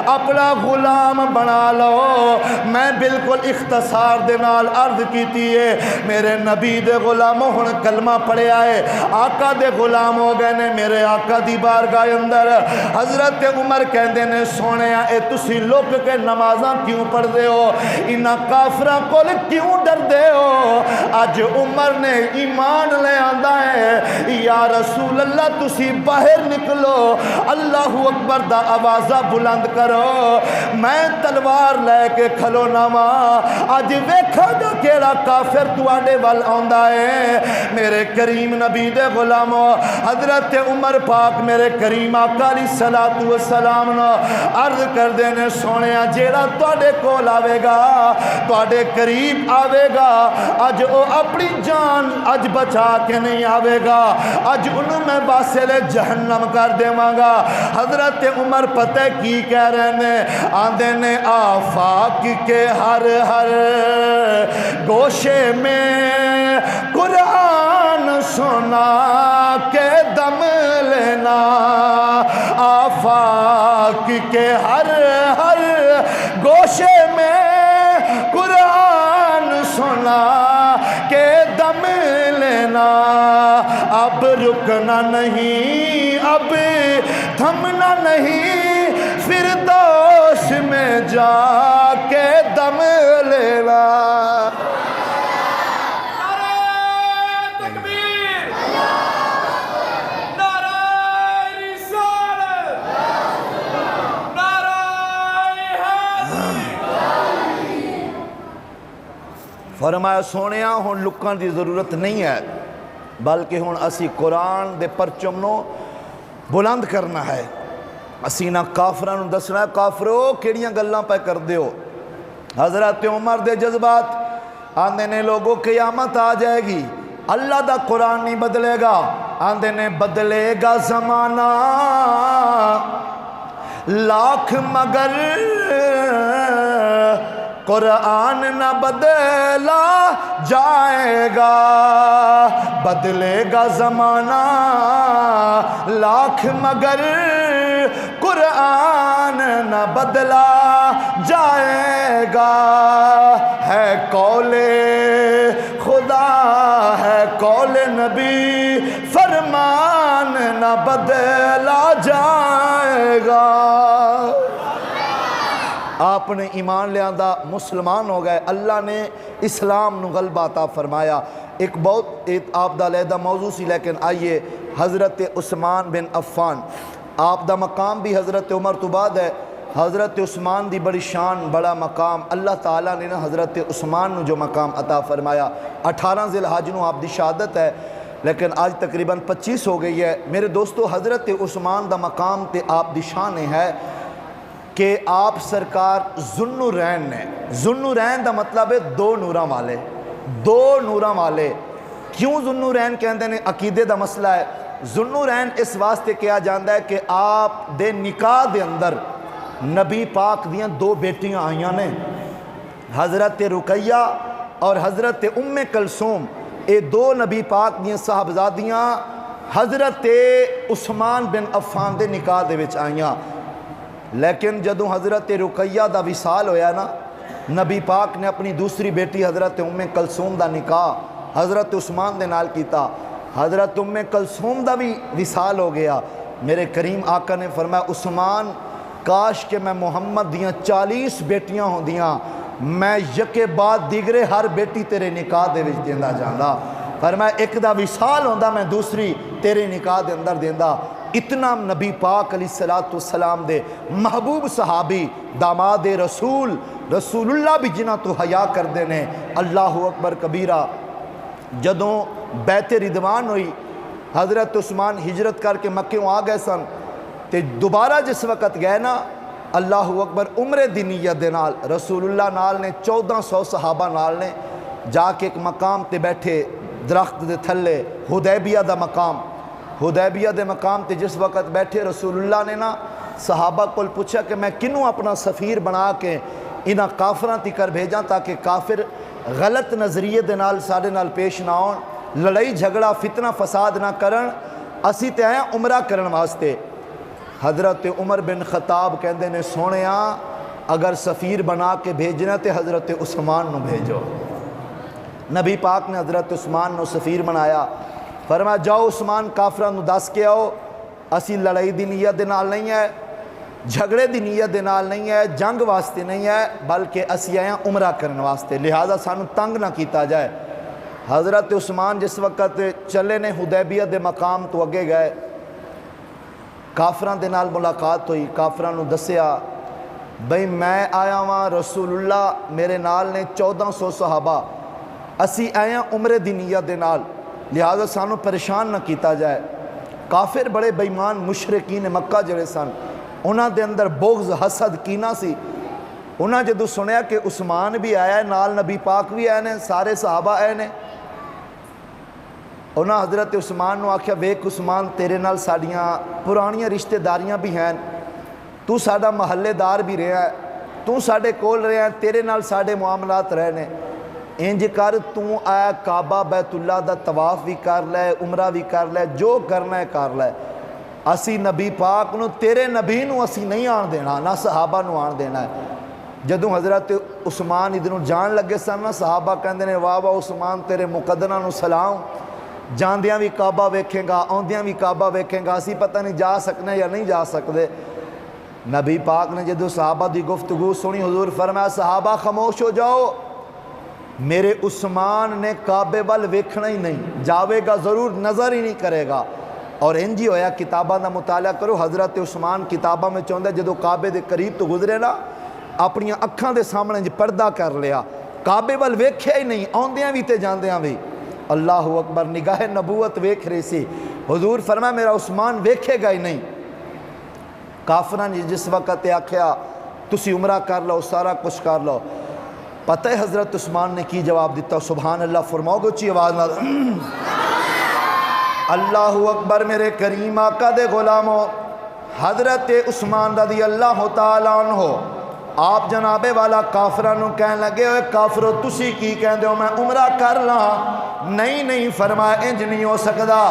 اپنا غلام بنا لو میں بالکل اختصار دے نال عرض کیتی ہے میرے نبی دے غلاموں ہن کلمہ پڑھیا ہے آقا دے غلام ہو گئے نے میرے آقا دی بارگاہ اندر حضرت عمر کہندے نے سونے اے تسی لوگ کے نمازاں کیوں پڑھ دے ہو انہاں کافراں کول کیوں ڈر دے ہو اج عمر نے ایمان لے آندا ہے یا رسول اللہ تسی باہر نکلو اللہ اکبر دا آوازہ بلند کرو میں تلوار لے کے کھلونا وا اج ویکھا جو کیڑا کافر تواڈے ول آندا ہے میرے کریم نبی دے غلامو حضرت عمر پاک میرے کریم آقا علیہ الصلوۃ والسلام نو عرض کر دینے سونیا جیڑا تواڈے کول آوے گا تواڈے قریب آوے گا اج او اپنی جان اج بچا کے نہیں آوے گا اج انہوں میں باسل جہنم کر دیواں گا حضرت عمر پتہ کی کہہ رہے ہیں آندے نے آفاق کے ہر ہر گوشے میں قرآن سنا کے دم لینا آفاق کے ہر ہر گوشے میں قرآن سنا کے دم لینا اب رکنا نہیں اب تھمنا نہیں فردوس میں جا کے دم لینا فرمایا سونیا ہن لکاں دی ضرورت نہیں ہے بلکہ ہن اسی قرآن دے پرچم نو بلند کرنا ہے اسی نہ کافراں نو دسنا ہے کافرو کیڑیاں گلاں پہ کر دیو حضرت عمر دے جذبات آندے نے لوگوں قیامت آ جائے گی اللہ دا قرآن نہیں بدلے گا آندے نے بدلے گا زمانہ لاکھ مگر قرآن نہ بدلا جائے گا بدلے گا زمانہ لاکھ مگر قرآن نہ بدلا جائے گا ہے قول خدا ہے قول نبی فرمان نہ بدلا جائے گا آپ نے ایمان لے آندہ مسلمان ہو گئے اللہ نے اسلام نو غلبہ عطا فرمایا ایک بہت آپ دا علیحدہ موضوع سی لیکن آئیے حضرت عثمان بن عفان آپ دا مقام بھی حضرت عمر تو بعد ہے حضرت عثمان دی بڑی شان بڑا مقام اللہ تعالیٰ نے نا حضرت عثمان نو جو مقام عطا فرمایا 18 ذی الحج نو آپ دی شہادت ہے لیکن آج تقریباً 25 ہو گئی ہے میرے دوستو حضرت عثمان دا مقام تے آپ دی شان ہے کہ آپ سرکار ذوالنورین نے ذوالنورین دا مطلب ہے دو نوراں والے کیوں ذوالنورین کہندے نے عقیدے دا مسئلہ ہے ذوالنورین اس واسطے کیا جاندہ ہے کہ آپ دے نکاح دے اندر نبی پاک دیاں دو بیٹیاں آئیاں نے حضرت رقیہ اور حضرت ام کلثوم اے دو نبی پاک دیاں صاحبزادیاں حضرت عثمان بن عفان دے نکاح دے وچ آئیاں لیکن جدوں حضرت رقیہ دا وصال ہویا نا نبی پاک نے اپنی دوسری بیٹی حضرت ام کلثوم دا نکاح حضرت عثمان دے نال کیتا حضرت ام کلثوم دا بھی وصال ہو گیا میرے کریم آقا نے فرمایا عثمان کاش کہ میں محمد دیاں 40 بیٹیاں ہوں دیاں میں یکے بعد دیگرے ہر بیٹی تیرے نکاح دے وچ دیندا جاندا فرمایا ایک دا وصال ہوندا میں دوسری تیرے نکاح دے اندر دیندا اتنا نبی پاک علیہ السلام دے محبوب صحابی داماد رسول اللہ بھی جنہ تو حیا کر دینے اللہ اکبر کبیرہ جدوں بیت رضوان ہوئی حضرت عثمان ہجرت کر کے مکے آ گئے سن تے دوبارہ جس وقت گئے نا اللہ اکبر عمرے دی نیت دے نال رسول اللہ نال نے 1400 صحابہ نال نے جا کے ایک مقام تے بیٹھے درخت دے تھلے حدیبیہ دا مقام حدیبیہ دے مقام تے جس وقت بیٹھے رسول اللہ نے نا صحابہ کو پوچھا کہ میں کنوں اپنا سفیر بنا کے انہاں کافراں تکر بھیجاں تاکہ کافر غلط نظریے دے نال ساڈے نال پیش نہ آن لڑائی جھگڑا فتنہ فساد نہ کرن اسی تے آئے عمرہ کرن واسطے حضرت عمر بن خطاب کہندے نے سونیا اگر سفیر بنا کے بھیجنا تے حضرت عثمان نو بھیجو نبی پاک نے حضرت عثمان نو سفیر بنایا فرمایا جاؤ عثمان کافراں نو دس کے آؤ اسی لڑائی دی نیت دے نال نہیں ہے جھگڑے دی نیت دے نال نہیں ہے جنگ واسطے نہیں ہے بلکہ اسی آئے عمرہ کرن واسطے لہذا سانو تنگ نہ کیتا جائے حضرت عثمان جس وقت چلے نے حدیبیہ دے مقام تو اگے گئے کافراں دے نال ملاقات ہوئی کافراں نو دسیا بھئی میں آیا وہاں رسول اللہ میرے نال نے 1400 صحابہ اسی آئے عمرے دی نیت دے نال لہذا سانو پریشان نہ کیتا جائے کافر بڑے بےمان مشرکین مکہ جڑے سن انہاں دے اندر بغض حسد کینہ سی انہاں جدو سنیا کہ عثمان بھی آیا ہے نال نبی پاک بھی آئے نے سارے صحابہ آئے نے انہاں حضرت عثمان نو آکھیا ویک عثمان تیرے نال ساڑیاں پرانیاں رشتہ داریاں بھی ہیں تو ساڑا محلے دار بھی رہا ہے تو ساڑے کول رہا ہے تیرے نال ساڑے معاملات رہنے انج کر تو آیا کعبہ بیت اللہ دا طواف بھی کر لے عمرہ بھی کر لے جو کرنا ہے کر لے اسی نبی پاک نو تیرے نبی نو اسی نہیں آن دینا نہ صحابہ نو آن دینا ہے جدوں حضرت عثمان ادھروں جان لگے سن نہ صحابہ کہندے نے واہ واہ عثمان تیرے مقدنہ نو سلام جاندیاں بھی کعبہ ویکھیں گا آندیاں بھی کعبہ ویکھیں گا اسی پتہ نہیں جا سکنے یا نہیں جا سکتے نبی پاک نے جدوں صحابہ دی گفتگو سنی حضور فرمایا صحابہ خاموش ہو جاؤ میرے عثمان نے کعبے وال ویکھنا ہی نہیں جاوے گا ضرور نظر ہی نہیں کرے گا اور انجی ہویا کتابہ دا مطالعہ کرو حضرت عثمان کتابہ میں چاہتا جدو کعبے دے قریب تو گزرے نا اپنی اکھاں دے سامنے پردہ کر لیا کعبے وال ویکھیا ہی نہیں آندیاں بھی تے جاندیاں بھی اللہ اکبر نگاہ نبوت ویکھ رہی سی حضور فرمایا میرا عثمان ویکھے گا ہی نہیں کافران جس وقت آکھیا تسی عمرہ کر لو سارا کچھ کر لو پتہ ہے حضرت عثمان نے کی جواب دیتا سبحان اللہ فرماؤ گے اچھی آواز نہ اللہ اکبر میرے کریم آقا دے غلاموں حضرت عثمان رضی اللہ تعالیٰ عنہ آپ جنابے والا کافرانوں کہنے لگے ہوئے کافرو تسی کی کہندے ہو میں عمرہ کر لاں نہیں فرمایا انج نہیں ہو سکدا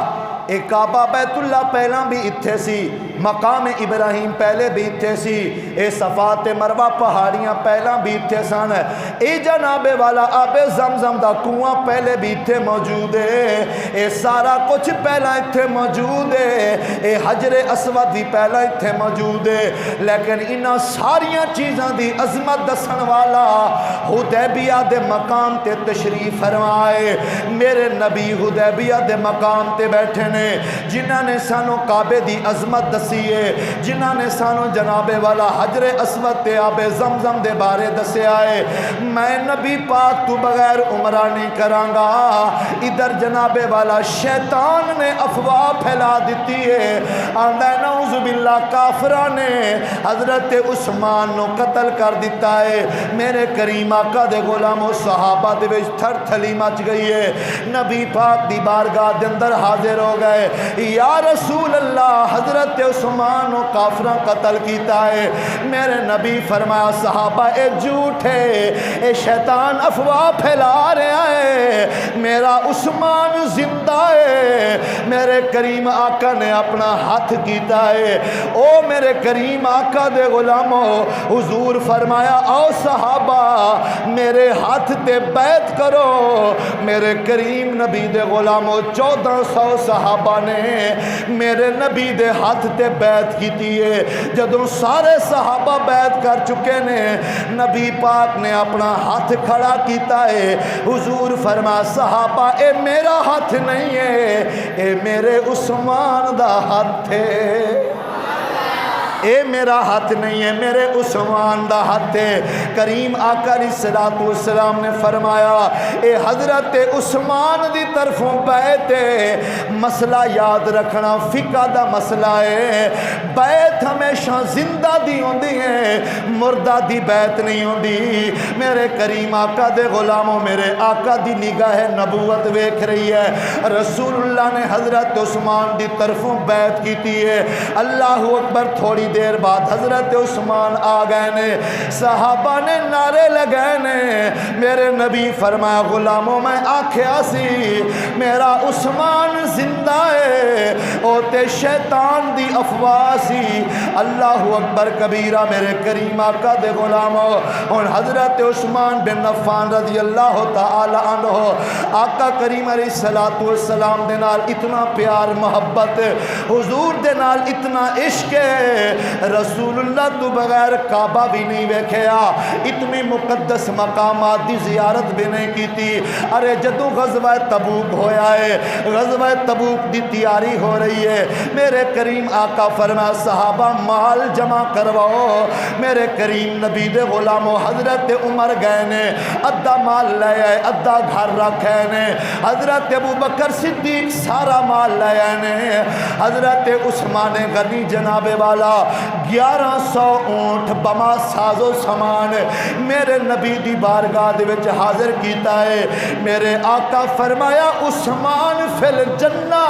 ایک کعبہ بیت اللہ پہلا بھی اتھے سی مقام ابراہیم پہلے بھی اتھے سی اے صفات مروہ پہاڑیاں پہلا بھی اتھے سن اے جنابے والا آب زمزم دا کنواں پہلے بھی اتھے موجود ہے اے سارا کچھ پہلا اتھے موجود ہے اے حجر اسود بھی پہلا اتھے موجود ہے لیکن انہاں ساریاں چیزاں دی عظمت دسن والا حدیبیہ دے مقام تے تشریف فرمائے میرے نبی حدیبیہ دے مقام تے بیٹھے نے جنہاں نے سانو کعبے دی عظمت دسیے جنہاں نے سانو جناب والا حجر اسود تے آب زمزم دے بارے دسے آئے میں نبی پاک تو بغیر عمرہ نہیں کرانگا ادھر جناب والا شیطان نے افواہ پھیلا دیتی ہے آندہ نعوذ باللہ کافران نے حضرت عثمان نو قتل کر دیتا ہے میرے کریم آقا دے غلام و صحابہ دے وچ تھر تھلی مچ گئی ہے نبی پاک دی بارگاہ دے اندر حاضر ہو گئے یا رسول اللہ حضرت عثمان و کافرہ قتل کیتا ہے میرے نبی فرمایا صحابہ اے جھوٹ ہے اے شیطان افواہ پھیلا رہا ہے میرا عثمان زندہ ہے میرے کریم آقا نے اپنا ہاتھ کیتا ہے او میرے کریم آقا دے غلاموں حضور فرمایا او صحابہ میرے ہاتھ تے بیعت کرو میرے کریم نبی دے غلاموں 1400 صحابہ نے میرے نبی دے ہاتھ تے بیعت کیتی ہے جدوں سارے صحابہ بیعت کر چکے نے نبی پاک نے اپنا ہاتھ کھڑا کیتا ہے حضور فرما صحابہ اے میرا ہاتھ نہیں ہے اے میرے عثمان دا ہاتھ ہے اے میرا ہاتھ نہیں ہے، میرے عثمان دا ہاتھ ہے۔ کریم آقا علیہ الصلوۃ والسلام نے فرمایا اے حضرت عثمان دی طرفوں بیعت ہے۔ مسئلہ یاد رکھنا، فقہ دا مسئلہ ہے، بیعت ہمیشہ زندہ دی ہوندی ہے، مردہ دی بیعت نہیں ہوندی۔ میرے کریم آقا دے غلاموں، میرے آقا دی نگاہ نبوت ویکھ رہی ہے، رسول اللہ نے حضرت عثمان دی طرفوں بیعت کیتی ہے۔ اللہ اکبر۔ تھوڑی دیر بعد حضرت عثمان آ گئے نے، صحابہ نے نعرے لگائے نے۔ میرے نبی فرمایا غلاموں میں آکھیا سی میرا عثمان زندہ ہے، او تے شیطان دی افواہ سی۔ اللہ اکبر کبیرہ۔ میرے کریم آقا دے غلاموں، اور حضرت عثمان بن عفان رضی اللہ تعالی عنہ آقا کریم علیہ الصلوۃ والسلام دے نال اتنا پیار محبت، حضور دے نال اتنا عشق ہے، رسول اللہ تو بغیر کعبہ بھی نہیں ویکھیا، اتنی مقدس مقامات دی زیارت بھی نہیں کیتی۔ ارے جدو غزوہ تبوک ہویا ہے، غزوہ تبوک دی تیاری ہو رہی ہے، میرے کریم آقا فرمایا صحابہ مال جمع کرواؤ۔ میرے کریم نبی دے غلاموں حضرت عمر گئے نے، ادھا مال لے آئے، ادھا گھر رکھے نے۔ حضرت ابو بکر صدیق سارا مال لے آئے نے۔ حضرت عثمان غنی جناب والا 1100 اونٹ بما ساز و سامان میرے نبی دی بارگاہ دے وچ حاضر کیتا ہے۔ میرے آقا فرمایا عثمان فی الجنہ،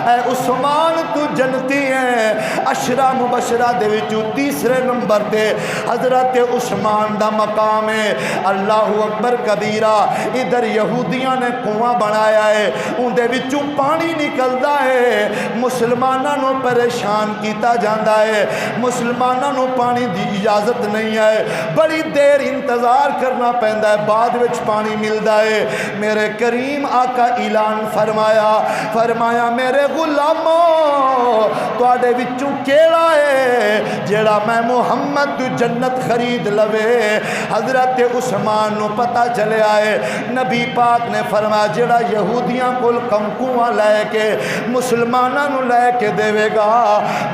اے عثمان تو جنتی ہے۔ عشرہ مبشرہ دے وچوں تیسرے نمبر تے حضرت عثمان دا مقام ہے۔ اللہ اکبر کبیرہ۔ ادھر یہودیاں نے کنواں بنایا ہے، ان دے وچوں پانی نکلدا ہے، مسلماناں نو پریشان کیتا جاندا ہے، مسلماناں نو پانی دی اجازت نہیں ہے، بڑی دیر انتظار کرنا پیندا ہے، بعد وچ پانی ملدا ہے۔ میرے کریم آقا اعلان فرمایا میرے غلاموں تواڈے وچوں کیڑا ہے جیڑا میں محمد جنت خرید لوے؟ حضرت عثمان نو پتہ چلیا ہے، نبی پاک نے فرمایا جیڑا یہودیاں کول کنواں لے کے مسلماناں نو لے کے دے گا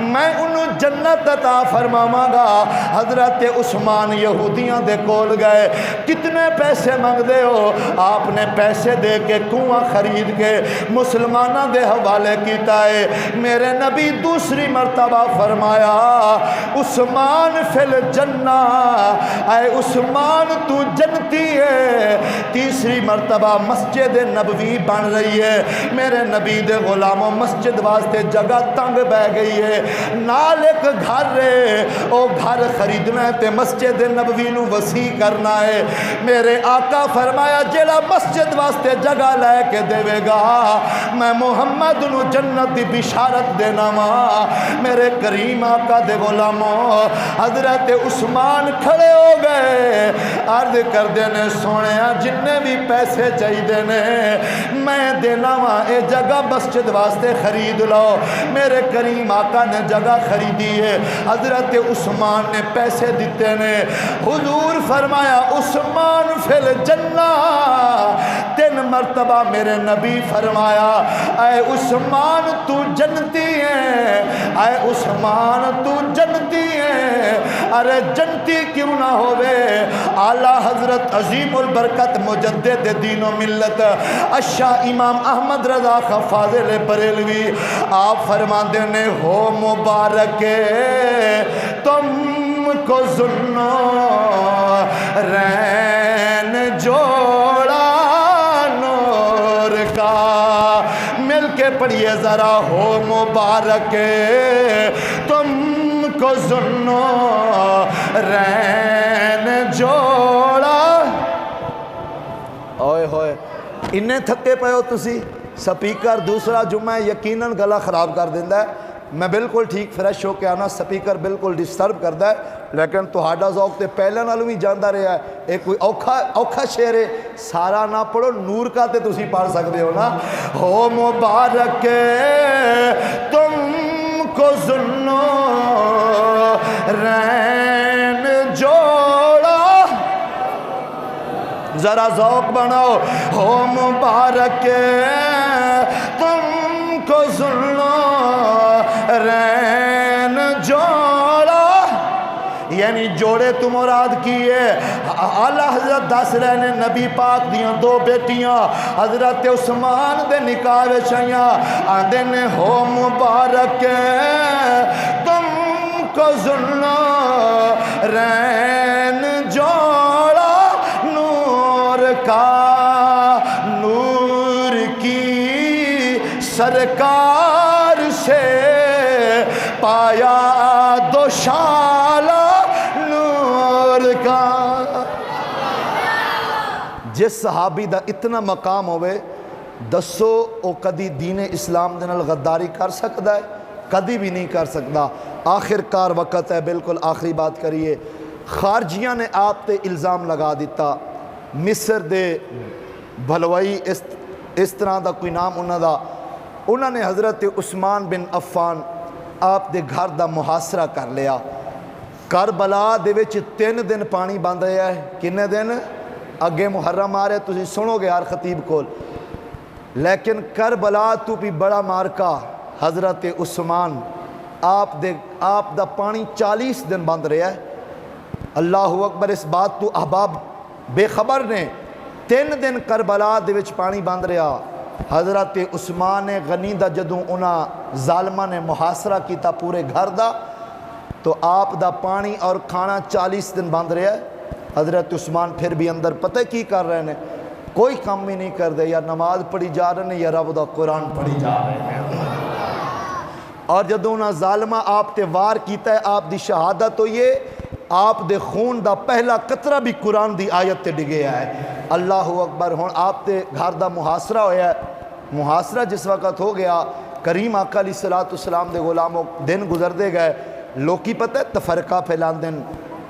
میں انہوں جنت عطا فرماواں گا۔ حضرت عثمان یہودیاں دے کول گئے، کتنے پیسے مانگ دے ہو؟ آپ نے پیسے دے کے کنواں خرید کے مسلماناں دے حوالے کیتا ہے۔ میرے نبی دوسری مرتبہ فرمایا عثمان فی الجنہ، اے عثمان تو جنتی ہے۔ تیسری مرتبہ مسجد نبوی بن رہی ہے، میرے نبی دے غلاموں مسجد واسطے جگہ تنگ بہ گئی ہے، نال ایک گھر ہے، او گھر خریدنا ہے تے مسجد نبوی نو وسیع کرنا ہے۔ میرے آقا فرمایا جیڑا مسجد واسطے جگہ لے کے دے گا میں محمد نو جنت دی بشارت دینا وا۔ میرے کریم آقا دے غلاموں حضرت عثمان کھڑے ہو گئے، عرض کر دینے سونیا جننے بھی پیسے چاہیے نے میں دینا وا، اے جگہ مسجد واسطے خرید لو۔ میرے کریم آقا نے جگہ خریدی ہے، حضرت عثمان نے پیسے دیتے نے۔ حضور فرمایا عثمان فی الجنہ، 3 مرتبہ میرے نبی فرمایا اے عثمان تو جنتی ہے، اے عثمان تو جنتی ہے۔ ارے جنتی کیوں نہ ہوئے؟ اعلیٰ حضرت عظیم البرکت مجدد دین و ملت اشاہ امام احمد رضا خان فاضل بریلوی آپ فرماندے نے ہو مبارک تم کو ذوالنورین جوڑا نور کا، مل کے پڑھیے ذرا ہو مبارک تم کو ذوالنورین جوڑا۔ اوئے ہوئے انہیں تھکے پے ہو تسی، سپیکر دوسرا جمعہ یقیناً گلا خراب کر دیندہ ہے، میں بالکل ٹھیک فریش ہو کے آنا، سپیکر بالکل ڈسٹرب کردا ہے، لیکن تہاڈا ذوق تے پہلے نالوں بھی جاندا رہا ہے۔ ایک کوئی اوکھا شعر ہے، سارا نہ پڑھو نور کا تے تسی پڑھ سکتے ہو نا۔ ہو مبارک تم کو ذوالنورین جوڑا، ذرا ذوق بناؤ، ہو مبارک تم کو ذوالنورین جوڑا جوڑے تو مراد کیے آلہ حضرت دس رہے نے نبی پاک دیاں دو بیٹیاں حضرت عثمان دے نکاح وچھائیاں آندے نے ہو مبارک تم کو ذوالنورین جوڑا نور کا نور کی سرکار سے پایا دوشالہ نور کا جس صحابی دا اتنا مقام ہوئے دسو او کدی دین اسلام دے نال غداری کر سکتا ہے کدی بھی نہیں کر سکتا آخر کار وقت ہے بالکل آخری بات کریے خارجیاں نے آپ تے الزام لگا دیتا مصر دے بھلوائی اس طرح دا کوئی نام انہوں نے حضرت عثمان بن عفان آپ دے گھر دا محاصرہ کر لیا کربلا دے وچ 3 دن پانی بند رہا ہے کنے دن اگے محرم آ رہے تسی سنو گے ہر خطیب کول لیکن کربلا تو بھی بڑا مارکا حضرت عثمان آپ دا پانی 40 دن بند رہا ہے اللہ اکبر اس بات تو احباب بے خبر نے 3 دن کربلا دے وچ پانی بند رہا حضرت عثمان غنی دا جدوں انہاں ظالمہ نے محاصرہ کیتا پورے گھر دا تو آپ دا پانی اور کھانا 40 دن بند رہا ہے حضرت عثمان پھر بھی اندر پتہ کی کر رہے ہیں کوئی کام بھی نہیں کر دے یا نماز پڑھی جا رہے ہیں یا رب دا قرآن پڑھی جا رہے ہیں اور جدوں انہاں ظالمہ آپ تے وار کیتا ہے آپ دی شہادت ہوئی ہے آپ دے خون دا پہلا قطرہ بھی قرآن دی آیت تے ڈگے ہے اللہ اکبر ہون آپ تے گھر دا محاصرہ ہویا ہے محاصرہ جس وقت ہو گیا کریم آقا علیہ السلام دے غلاموں دن گزر دے گئے لوکی پتہ ہے تفرقہ پھیلان دن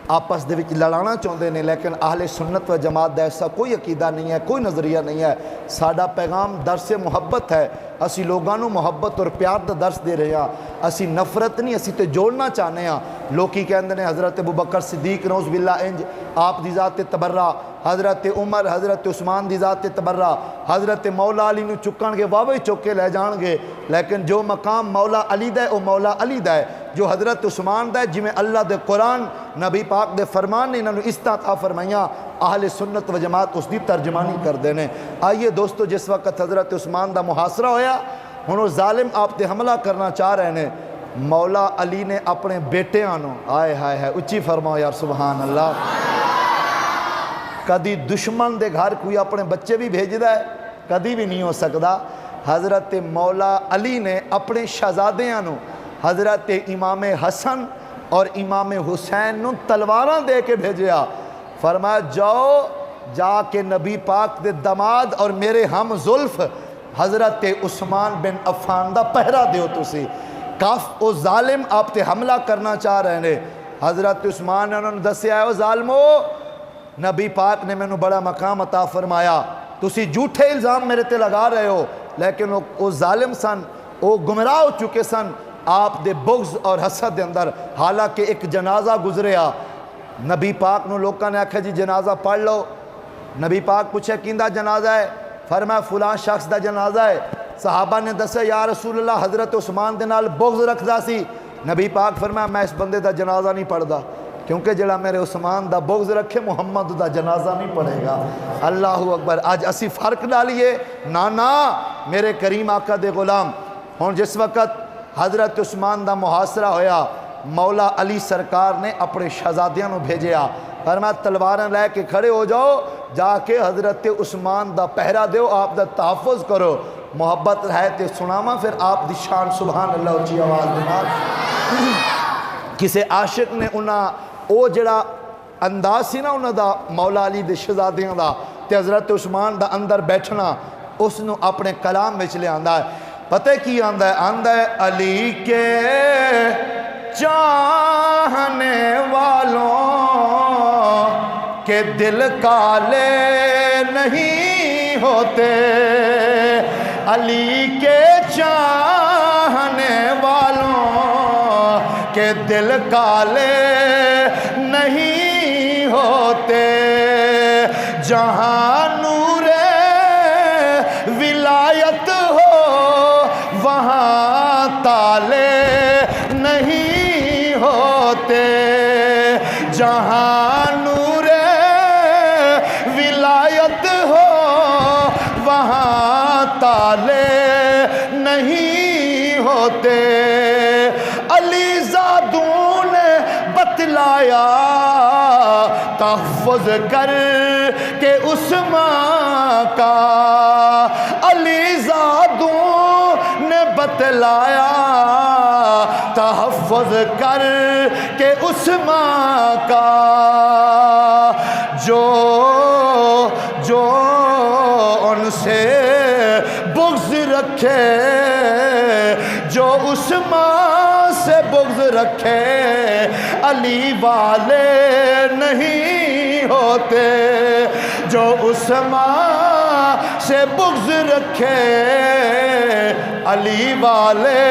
آپس دے وچ لڑانا چاہتے ہیں لیکن اہل سنت و جماعت دا ایسا کوئی عقیدہ نہیں ہے کوئی نظریہ نہیں ہے ساڈا پیغام درس محبت ہے اسی لوگاں نو محبت اور پیار دا درس دے رہے ہیں اسی نفرت نہیں اسی تے جوڑنا چاہنے ہیں لوکی کہندے نے حضرت ابوبکر صدیق نعوذ باللہ انج آپ دی ذات تبرہ حضرت عمر حضرت عثمان دی ذات تبرہ حضرت مولا علی نو چکن گے واوی چکے لے جان گے لیکن جو مقام مولا علی دا ہے وہ مولا علی دا ہے جو حضرت عثمان دا ہے جی میں اللہ دے قرآن نبی پاک دے فرمان نے انہوں اس طرح فرمائیاں اہل سنت و جماعت اس دی ترجمانی کر دینے آئیے دوستو جس وقت حضرت عثمان دا محاصرہ ہویا انہوں ظالم آپ تے حملہ کرنا چاہ رہے ہیں مولا علی نے اپنے بیٹے آنو آئے ہائے ہائے اچھی فرماؤ یار سبحان اللہ کدی دشمن دے گھر کوئی اپنے بچے بھی بھیج دا ہے کدی بھی نہیں ہو سکتا حضرت مولا علی نے اپنے شہزادے آنو حضرت امام حسن اور امام حسین نو تلواراں دے کے بھیجیا فرمایا جاؤ جا کے نبی پاک دے دماد اور میرے ہم زلف حضرت عثمان بن عفان دا پہرا دیو تسی کاف او ظالم آپ تے حملہ کرنا چاہ رہے ہیں حضرت عثمان نے انہوں نے دسے آئے ظالمو نبی پاک نے میں نے بڑا مقام عطا فرمایا تسی جھوٹے الزام میرے تے لگا رہے ہو لیکن وہ ظالم سن وہ گمراہ ہو چکے سن آپ دے بغض اور حسد دے اندر حالانکہ ایک جنازہ گزریا نبی پاک نو لوکاں نے آکھا جی جنازہ پڑھ لو نبی پاک پوچھے کیندہ جنازہ ہے فرمایا فلاں شخص دا جنازہ ہے صحابہ نے دسے یا رسول اللہ حضرت عثمان دے نال بغض رکھ دا سی نبی پاک فرمایا میں اس بندے دا جنازہ نہیں پڑھ دا کیونکہ جڑا میرے عثمان دا بغض رکھے محمد دا جنازہ نہیں پڑھے گا اللہ اکبر آج اسی فرق ڈالیے نا میرے کریم آقا دے غلام ہون جس وقت حضرت عثمان دا محاصرہ ہویا مولا علی سرکار نے اپنے شہزادیاں نو بھیجیا فرمایا تلواراں لے کے کھڑے ہو جاؤ جا کے حضرت عثمان دا پہرا دیو آپ دا تحفظ کرو محبت رہے تے سناواں پھر آپ دی شان سبحان اللہ اچھی آواز دینا کسے عاشق نے انہاں او جڑا انداز سی نا انہاں دا مولا علی دے شہزادیاں دا تے حضرت عثمان دا اندر بیٹھنا اس نو اپنے کلام وچ لے آندا ہے پتہ کی آندا ہے علی کے چاہنے والوں کے دل کالے نہیں ہوتے علی کے چاہنے والوں کے دل کالے نہیں ہوتے جہاں نور ولایت ہو وہاں تالے نہیں ہوتے جہاں نور ولایت ہو وہاں تالے نہیں ہوتے علی زادوں نے بتلایا تحفظ کر کے عثمان کا علی زادوں نے بتلایا تحفظ کر کے عثمان کا جو ان سے بغض رکھے جو عثمان سے بغض رکھے علی والے نہیں ہوتے جو عثمان سے بغض رکھے علی والے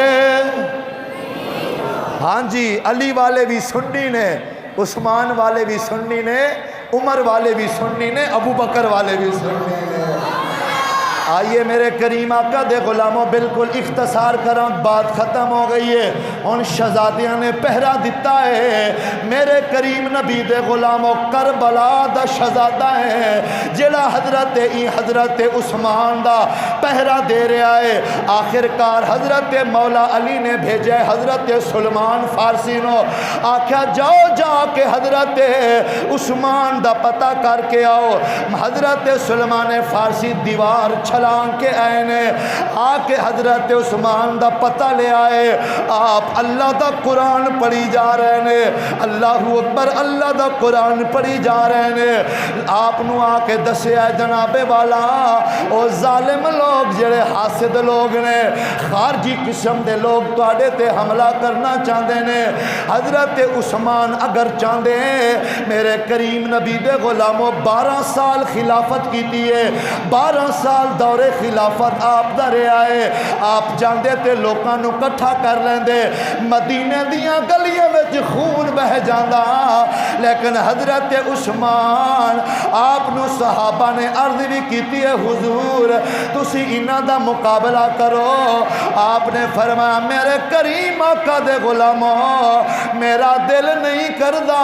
ہاں جی علی والے بھی سنی نے عثمان والے بھی سنی نے عمر والے بھی سنی نے ابو بکر والے بھی سنی نے آئیے میرے کریم آقا دے غلاموں بالکل اختصار کروں بات ختم ہو گئی ہے ان شہزادیاں نے پہرا دیتا ہے میرے کریم نبی دے غلاموں کربلا دا شہزادہ ہے جڑا حضرت عثمان دا پہرا دے رہا ہے آخرکار حضرت مولا علی نے بھیجے حضرت سلمان فارسی نو آکھا جاؤ جا کے حضرت عثمان دا پتہ کر کے آؤ حضرت سلمان فارسی دیوار چھلانگ کے آئے نے آ کے حضرت عثمان دا پتہ لے آئے آپ اللہ دا قرآن پڑھی جا رہے نے اللہ اکبر اللہ دا قرآن پڑھی جا رہے نے آپ نو آ کے دسے آئے جناب والا او ظالم لوگ جڑے حاسد لوگ نے خارجی قسم دے لوگ تواڈے تے حملہ کرنا چاہتے نے حضرت عثمان اگر چاہتے ہیں میرے کریم نبی دے غلاموں 12 سال خلافت کی ہے 12 سال دور خلافت آپ دا رہا ہے آپ جاندے تے لوکاں نو کٹھا کر لیندے مدینے دیاں گلیاں وچ خون بہ جاندا لیکن حضرت عثمان آپ نو صحابہ نے عرض بھی کیتی ہے حضور تسی انہاں دا مقابلہ کرو آپ نے فرمایا میرے کریم آقا دے غلاموں میرا دل نہیں کردا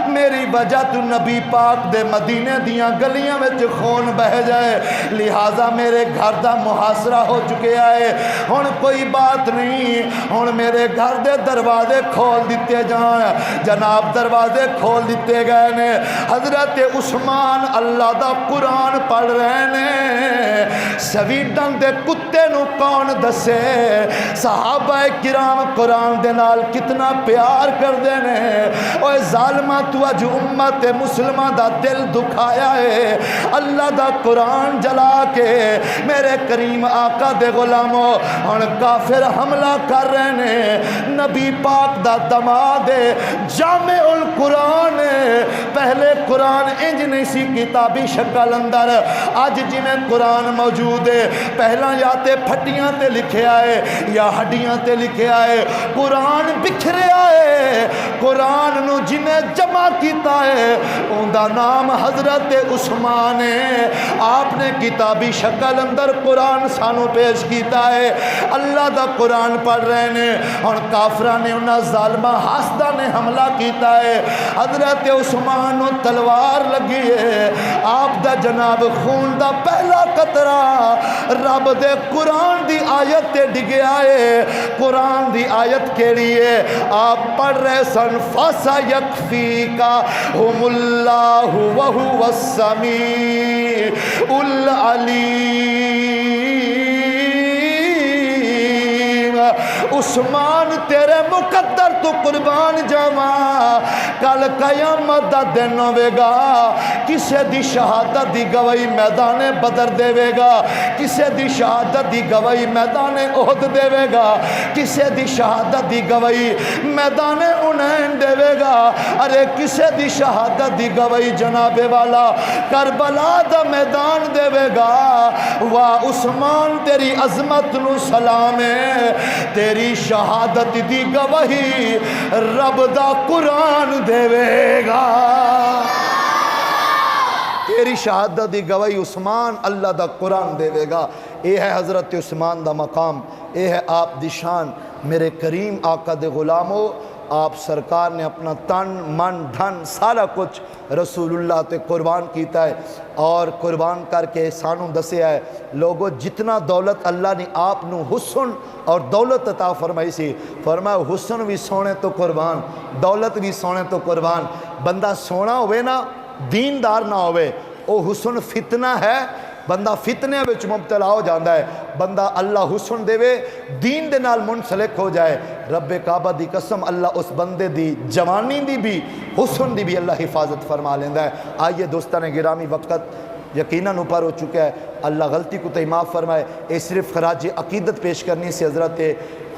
میری وجہ تو نبی پاک دے مدینے دیاں گلیاں وچ خون بہ جائے لہذا میرے گھر دا محاصرہ ہو چکے آئے ہن کوئی بات نہیں ہن میرے گھر دے دروازے کھول دیتے جان جناب دروازے کھول دیتے گئے نے حضرت عثمان اللہ دا قرآن پڑھ رہے نے سویڈن دے کتے نو کون دسے صحابہ کرام قرآن دے نال کتنا پیار کر دینے اوے ظالمہ تو اج امت مسلمہ دا دل دکھایا ہے اللہ دا قرآن جلا کے میرے کریم آقا دے غلاموں ہن کافر حملہ کر رہے نے نبی پاک دا دماد جامع القرآن پہلے قرآن انج نہیں سی کتابی شکل اندر آج جی میں قرآن موجود ہے پہلا یا تے پھٹیاں تے لکھے آئے یا ہڈیاں تے لکھے آئے قرآن بکھرے آئے قرآن نو جنہیں جمع کیتا ہے ان دا نام حضرت عثمان ہے آپ نے کتابی شکل اندر قرآن سانو پیش کیتا ہے اللہ دا قرآن پڑھ رہے ہیں اور کافران نے انہا ظالمہ حاسدہ نے حملہ کیتا ہے حضرت عثمان و تلوار لگی ہے آپ دا جناب خون دا پہلا قطرہ رب دے قرآن دی آیت تے ڈگے آئے قرآن دی آیت کیڑی ہے آپ پڑھ رہے سن فاسا یکفیکا ہم اللہ وہو السمیع العلیم عثمان تیرے مقدر تو قربان جاواں کل قیامت دا دن ہوے گا کسے دی شہادت دی گواہی میدان بدر دے گا کسے دی شہادت دی گواہی میدان احد دے گا کسے دی شہادت دی گواہی میدان حنین دے گا ارے کسے دی شہادت دی گواہی جناب والا کربلا دا میدان دے گا واہ عثمان تیری عظمت نو سلام ہے تیری شہادت دی گواہی رب دا قرآن دے گا تیری شہادت دی گواہی عثمان اللہ دا قرآن دے گا اے ہے حضرت عثمان دا مقام اے ہے آپ دی شان میرے کریم آقا دے غلامو آپ سرکار نے اپنا تن من دھن سارا کچھ رسول اللہ تے قربان کیتا ہے اور قربان کر کے سانوں دسیا ہے لوگوں جتنا دولت اللہ نے آپ نو حسن اور دولت عطا فرمائی سی فرمایا حسن بھی سونے تو قربان دولت بھی سونے تو قربان بندہ سونا ہوئے نا دیندار نہ ہوئے او حسن فتنہ ہے بندہ فتنے وچ مبتلا ہو جاندہ ہے بندہ اللہ حسن دے وے دین دے نال منسلک ہو جائے رب کعبہ دی قسم اللہ اس بندے دی جوانی دی بھی حسن دی بھی اللہ حفاظت فرما لیندہ ہے آئیے دوستان گرامی وقت یقیناً اوپر ہو چکا ہے اللہ غلطی کو تے معاف فرمائے اے صرف خراج عقیدت پیش کرنی سے حضرت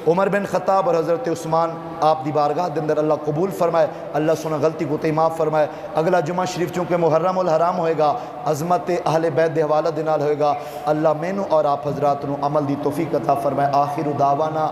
عمر بن خطاب اور حضرت عثمان آپ دی بارگاہ دے اندر اللہ قبول فرمائے اللہ سنا غلطی کو تے معاف فرمائے اگلا جمعہ شریف چونکہ محرم الحرام ہوئے گا عظمت اہل بیت دے حوالہ دے نال ہوئے گا اللہ مینوں اور آپ حضرات نو عمل دی توفیق عطا فرمائے آخر دعوانا